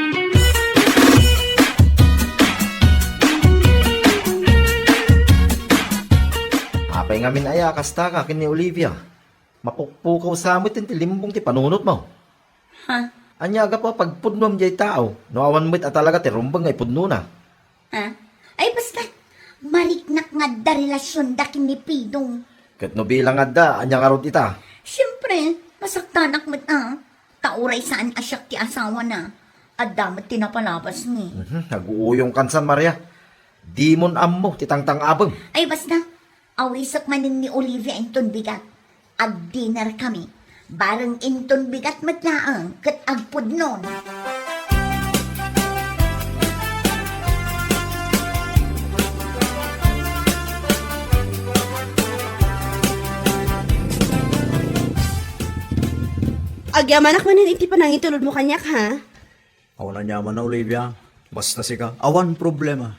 [SPEAKER 8] Apay ngamin aya, kasta ka kin ni Olivia. Mapukpukaw sa amot ti limbong ti panunot mo.
[SPEAKER 2] Ha?
[SPEAKER 8] Anya aga pa pagpudnom jay tao, no awan mo't at talaga ti rumbang ay pudno na.
[SPEAKER 2] Ha? Ay basta, mariknak nga da relasyon da kinipidong.
[SPEAKER 8] Kat no bilang adda, anya karot ita.
[SPEAKER 2] Siyempre, masaktanak mo tauray saan asyak ti asawa na. At damat tinapalabas ni.
[SPEAKER 8] Nag-uuyong kansan, Maria. Di mon ammo, titangtang abang.
[SPEAKER 2] Ay basta, awisak manin ni Olivia inton bigat. Ag-dinner kami. Bareng inton bigat matlaang kat agpud nun.
[SPEAKER 10] Agyamanak manin iti panang itulod mo kanyak, ha?
[SPEAKER 9] Awan na nyaman na, Olivia. Basta sika, awan problema.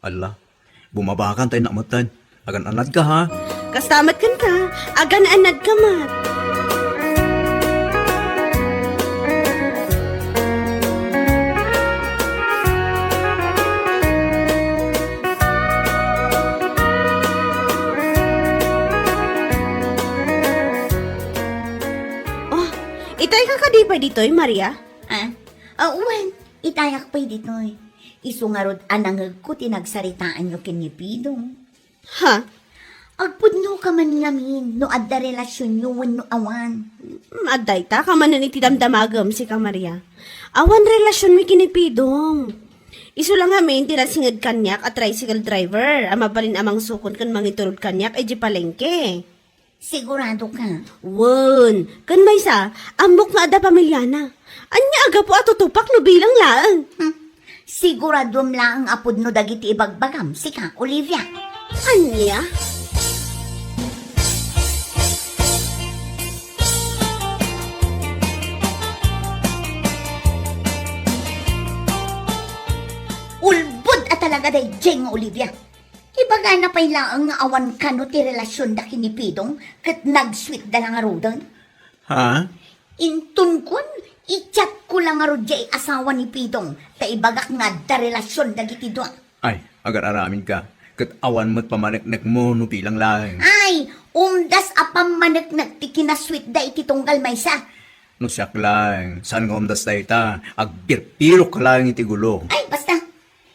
[SPEAKER 9] Ala, bumabakan tayo namatan. Agan anad ka, ha?
[SPEAKER 10] Kastamat kan ka, agan anad ka mat. Oh, itay ka kadipay dito'y, Maria?
[SPEAKER 2] Ah, uwan, itayak pa'y dito'y. Isungarod anangag ko tinagsaritaan nyo kinipidong.
[SPEAKER 10] Ha?
[SPEAKER 2] Agpudno ka man namin, no adda relasyon nyo no awan.
[SPEAKER 10] Aday ta, kamanan iti damdamagam si ka, Maria. Awan relasyon mi kinipidong. Isu lang amin, tinasingad kanyak at tricycle driver. Ama pa rin amang sukon kan mangitulod kanyak ay di palengke.
[SPEAKER 2] Sigurado ka.
[SPEAKER 10] Wan, kan may sa, ambok nga ada pamilyana. Anya aga po atutupak no bilang laan.
[SPEAKER 2] Sigurado lang ang apod no dagiti ibagbagam, sika, Olivia.
[SPEAKER 10] Anya?
[SPEAKER 2] Ulbud at talaga day Jeng Olivia. Ibaga na pa'y laang nga awan ka no ti relasyon da kinipidong kat nag-sweet da lang arudan.
[SPEAKER 9] Ha?
[SPEAKER 2] Intun kun, i-chat ko lang aro jay asawa ni Pidong ta ibagak nga da relasyon da giti doa.
[SPEAKER 9] Ay, agar aramin ka. Kat awan mo't pamaneknek mo no bilang lang.
[SPEAKER 2] Ay, umdas apam manek nagtikinasweet da iti tunggal maysa.
[SPEAKER 9] No siyak lang. Saan nga umdas tayo ta? Agpirpiro ka lang iti gulo.
[SPEAKER 2] Ay, basta.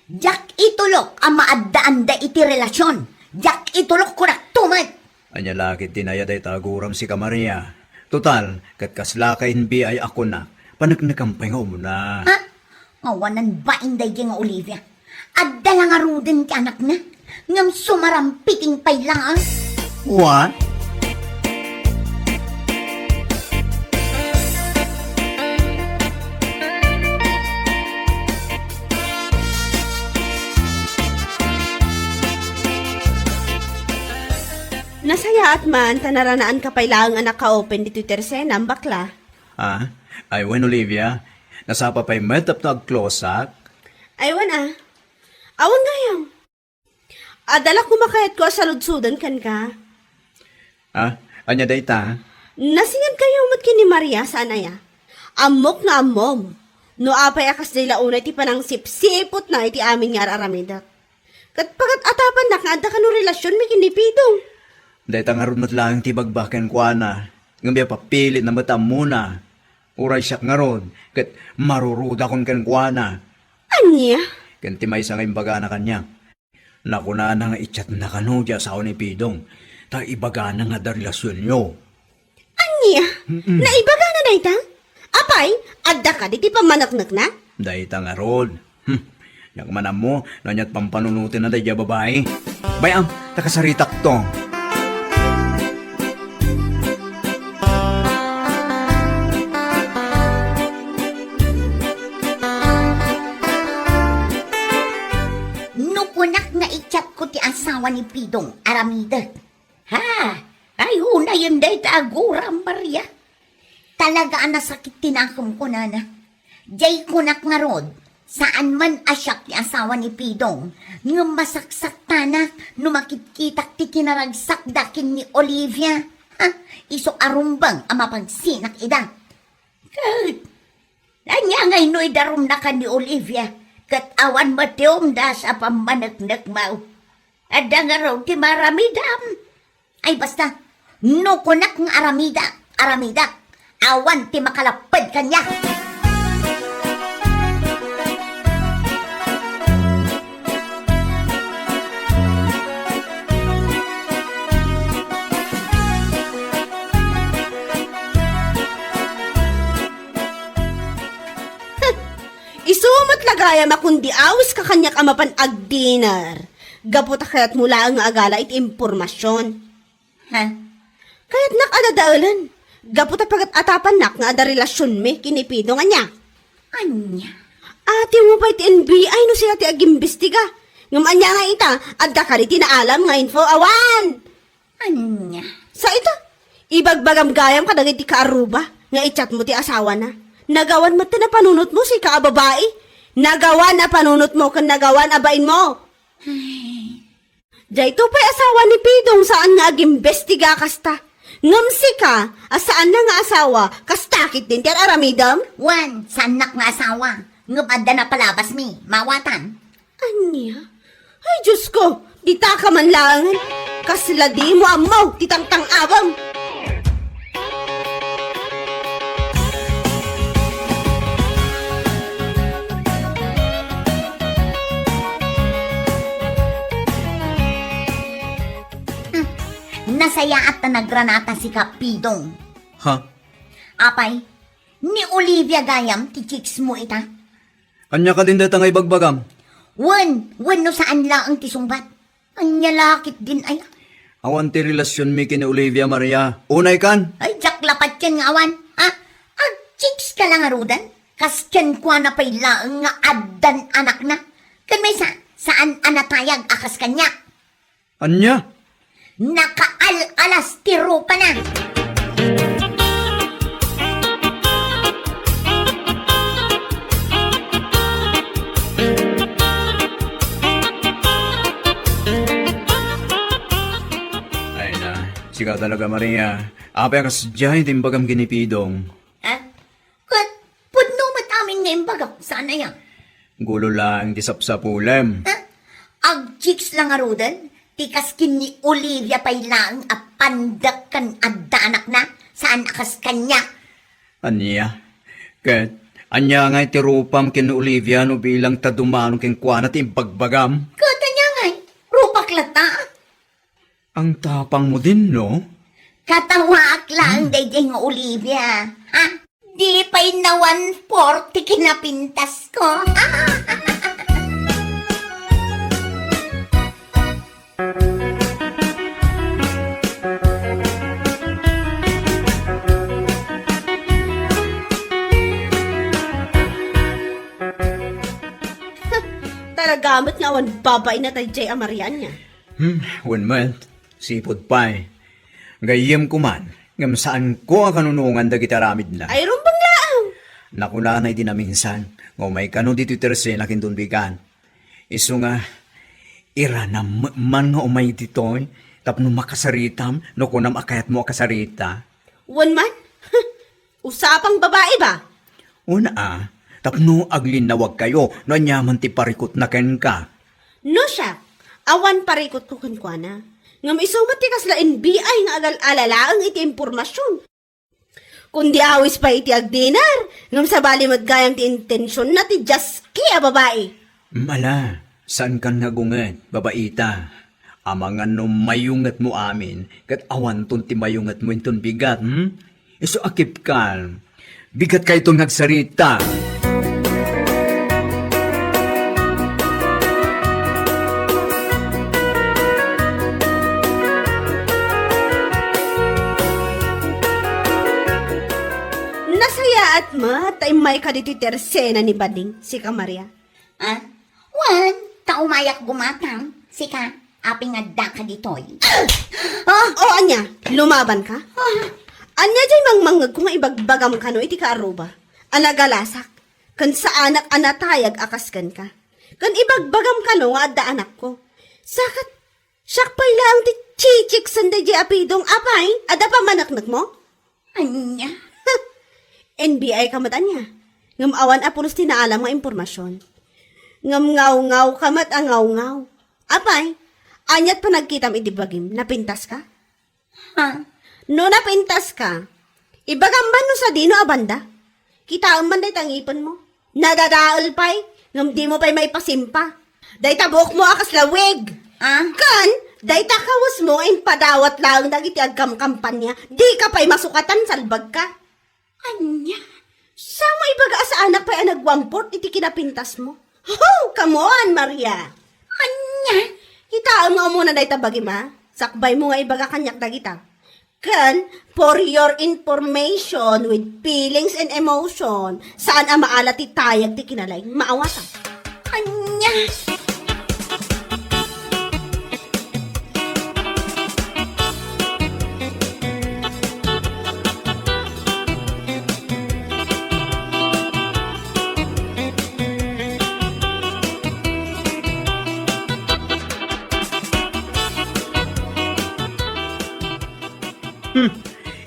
[SPEAKER 2] Jak itulok ang maaddaan da iti relasyon. Jak itulok ko na tumad.
[SPEAKER 9] Anya lakit tinaya day taguram si Kamaria. Total, kat kaslakain bi ay ako na. Panagnakampay nga umuna.
[SPEAKER 2] Ha? Ngawanan ba inday di nga Olivia? Adda lang aruden ti anak na. Ngam sumarampiting pay lang ah.
[SPEAKER 9] What?
[SPEAKER 10] Nasaya at man, tanaranaan ka pailang anak ka-open dito tersenam bakla.
[SPEAKER 9] Ha? Ay, when Olivia, nasapa pa'y metap na agklosak.
[SPEAKER 10] Aywan ah. Awan gayam. Adala kumakayat ko sa ludsudan kan ka.
[SPEAKER 9] Ha? Anya day ta?
[SPEAKER 10] Nasingan kayo mat kini Maria sa anaya. Amok nga amom. No apay akas day launay ti panang sipsipot na iti amin nga aramidak. Kat pagat atapan na kaada ka no relasyon mi kinipidong.
[SPEAKER 9] Day tangarod mat lang ti bagbaken kwa na. Ngambia papilit na mata muna. Uray siyak nga ron. Kat maruruda kon kan kwa na.
[SPEAKER 10] Anya?
[SPEAKER 9] Kanti may sa ngayon baga na kanya. Nakuna na nga itchat na kanudya sa ni Pidong. Ta ibaga na nga da relasyon nyo.
[SPEAKER 10] Anya? Naibaga na day ta? Apay, adda ka di ti pamanaknak na?
[SPEAKER 9] Day tangarod. Yang manam mo, nanyat pampanunutin na day babae. Bayang, takasaritak to.
[SPEAKER 2] Nukunak nga i-chat ko ti asawa ni Pidong, Aramida. Ha? Ay, hunay yun day taguram, Maria. Talaga ang nasakit tinakam ko na na. Jay kunak nga rod, saan man asyak ti asawa ni Pidong, nga masaksak tanak, numakitkitak ti kinaragsak dakin ni Olivia. Ha? Iso arumbang ang mapagsinak ida. Kat, anya ngay no'y darum na ka ni Olivia, kat awan matiom da sa pamanagnak mau. Ada nga raw ti maramidam. Ay basta, no kunak ng aramida, awan ti makalapad kanya.
[SPEAKER 10] lagayam akundi awis ka kanyak amapan ag dinner. Gaputa kayat mula ang agala iti impormasyon.
[SPEAKER 2] Ha?
[SPEAKER 10] Kaya't nakadadaalan. Gaputa pagat atapan nak nga ada relasyon me kinipido nga niya.
[SPEAKER 2] Anya?
[SPEAKER 10] Ate mo pa iti NBI no siya ti agimbestiga. Ngam anya nga ita, adda ka rin tinaalam nga info awan.
[SPEAKER 2] Anya?
[SPEAKER 10] Sa ita, ibagbagam gayam ka dagiti kaaruba, nga i-chat mo ti asawa na. Nagawan mo ti na panunot mo si kaababae. Nagawan na panunot mo kan nagawan abain mo. Dahito pa'y asawa ni Pidong saan nga agimbestiga kasta. Ngamsi ka, asaan na nga asawa, kastakit din ti aramidam?
[SPEAKER 2] Wan, sanak nga asawa. Ngumada na palabas mi, mawatan.
[SPEAKER 10] Anya? Ay, Diyos ko, di ta ka man langan. Kasla di mo amaw, titang-tang abam.
[SPEAKER 2] Nasaya at na nagranata si Kapidong.
[SPEAKER 9] Ha?
[SPEAKER 2] Apay, ni Olivia Gayam, ti chicks mo ita.
[SPEAKER 9] Anya ka din data nga ibagbagam.
[SPEAKER 2] Wan no saan la ang tisumbat. Anya lakit din ay.
[SPEAKER 9] Awan ti relasyon mi kini Olivia Maria. Unay kan?
[SPEAKER 2] Ay, jaklapat yan nga awan. Ha? Ag chicks ka lang arudan. Kasyan kwa na pay laang nga addan anak na. Kan may saan anatayag akas kanya.
[SPEAKER 9] Anya?
[SPEAKER 2] Nakaal-alas tiro pa na.
[SPEAKER 9] Ay na, sigaw talaga Maria. Apay ka sadyahin timbagam ginipidong.
[SPEAKER 2] Ha? Kat, pudno matamin nga imbagak. Sana yan?
[SPEAKER 9] Gulo lang di sapsapulem.
[SPEAKER 2] Ha? Ag chicks lang arudan. Tikaskin ni Olivia pay lang apandak kan adda anak na. Saan akas kanya?
[SPEAKER 9] Anya? Ket, anya nga iti rupam kin Olivia no bilang tadumanong kin kuana timbagbagam.
[SPEAKER 2] Kata niya ngay, rupak lata.
[SPEAKER 9] Ang tapang mo din, no?
[SPEAKER 2] Katawaak lang day nga Olivia. Ha? Di pa'y na 140 kinapintas ko.
[SPEAKER 10] Talagamit nga awan babay na tayo Jay Amarian niya.
[SPEAKER 9] 1 month. Sipod pa eh. Gayem ko man. Ngam saan ko ang kanunungan dagiti aramid na.
[SPEAKER 10] Ay rumbang laang.
[SPEAKER 9] Nakulanay din na minsan. Ngumay kano dito terse na kintunbigan. Iso nga, ira na man nga umay ditoy. Tapno makasaritam, no kunam akayat mo akasarita.
[SPEAKER 10] One man? Usapang babae ba?
[SPEAKER 9] Una tapno aglinawag kayo, no anyaman ti parikot na ken ka.
[SPEAKER 10] No siya. Awan parikot ko kunkwana. Ngam isumat ti kasla NBI nga agal-alala ang iti impormasyon. Kundi awis pa iti agdinar. Ngam sa bali madgayang ti intensyon na ti Jaski a babae.
[SPEAKER 9] Mala, saan ka nagungat, babaita? Amangan no mayungat mo amin, kat awan ton ti mayungat mo inton bigat, Iso akip ka. Bigat ka itong nagsarita.
[SPEAKER 10] Nasaya at matay may kaditi tersena ni Bading, si Kamaria.
[SPEAKER 2] Ah? Wan, taumayak gumatang. Sika, aping adda ka ditoy.
[SPEAKER 10] O anya, lumaban ka? Anya jay mangmangag kung ibagbagam ka no iti kaaruba. Anagalasak, kan sa anak anatayag akaskan ka. Kan ibagbagam ka no nga adda anak ko. Sakat, syakpay lang ti chichik sanday jay apidong apay, ada pa manaknak mo?
[SPEAKER 2] Anya?
[SPEAKER 10] NBI kamat anya. Ngam awan apulos tinaalam nga impormasyon. Ngam ngaw-ngaw kamat ang ngaw-ngaw. Apay, anyat pa nagkitam idibagim, napintas ka?
[SPEAKER 2] Ha?
[SPEAKER 10] No napintas ka, ibagamban no sa dino abanda. Kita ang manday tangipon mo. Nadadaal pa'y, ngam di mo pa'y may pasimpa. Day tabok mo akas lawig.
[SPEAKER 2] Ah?
[SPEAKER 10] Kan, day takawas mo ay padawat lang dagiti agkam kampanya. Di ka pa'y masukatan salbag ka.
[SPEAKER 2] Anya?
[SPEAKER 10] Sama ibaga sa anak pa ang nagwamport iti kinapintas mo. Oh, come on, Maria.
[SPEAKER 2] Anya?
[SPEAKER 10] Kita nga muna dahi tabagi ma. Sakbay mo nga ibaga kanyak dagita. Kan, for your information with feelings and emotion, saan ang maalat ti tayag ti kinalay? Maawatan.
[SPEAKER 2] Anya?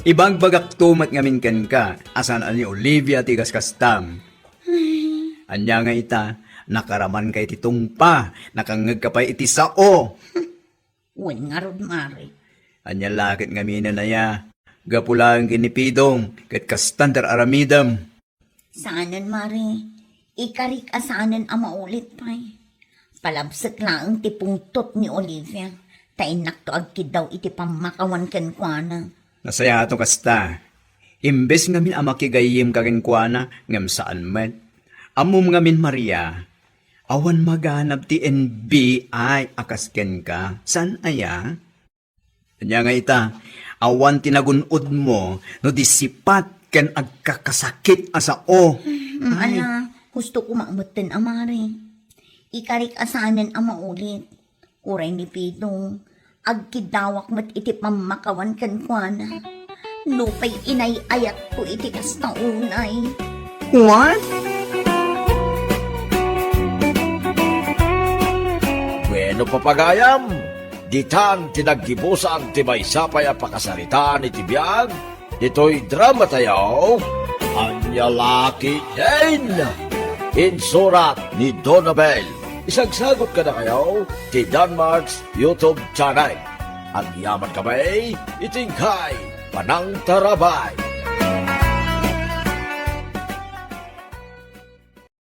[SPEAKER 9] Ibang bagak tumat ngamin kan ka, asan ani Olivia tigas kastam. Anya nga ita, nakaraman kay titong pa, nakangag ka pa iti sao.
[SPEAKER 2] Uy, nga rod, Mari.
[SPEAKER 9] Anya lakit ngamin na ya, gapulang kinipidong, kat kastantar aramidam.
[SPEAKER 2] Saanan, Mari? Ikarik asanan ang maulit pa eh. Palabsak lang ang tipungtot ni Olivia. Tainak to agkid daw iti pamakawan kan kwa na.
[SPEAKER 9] Nasaya ato kasta. Imbes ngamin ang makigayim kakinkwana, ngam saan man. Amom ngamin Maria, awan maganap ti NBI akasken ka, saan aya? Kanya nga ita, awan tinagunod mo, no disipat ken agkakasakit asao.
[SPEAKER 2] Ala, gusto ko maamutin, Amari. Ikarik asanan ang maulit. Uray ni Pidong, agkidawak mat iti pamakawan kan kwa na. Lupay inay ayat ko iti kasta unay.
[SPEAKER 9] What?
[SPEAKER 1] Bueno papagayam, ditan tinaggibusan ti maysapay a pakasaritaan iti biyag, dito'y drama tayo, Anya Laki Jane, insurat ni Donabel. Isagsagot ka na kayo ti Danmarks YouTube channel. Ang yaman kamay, itingkay, panang tarabay.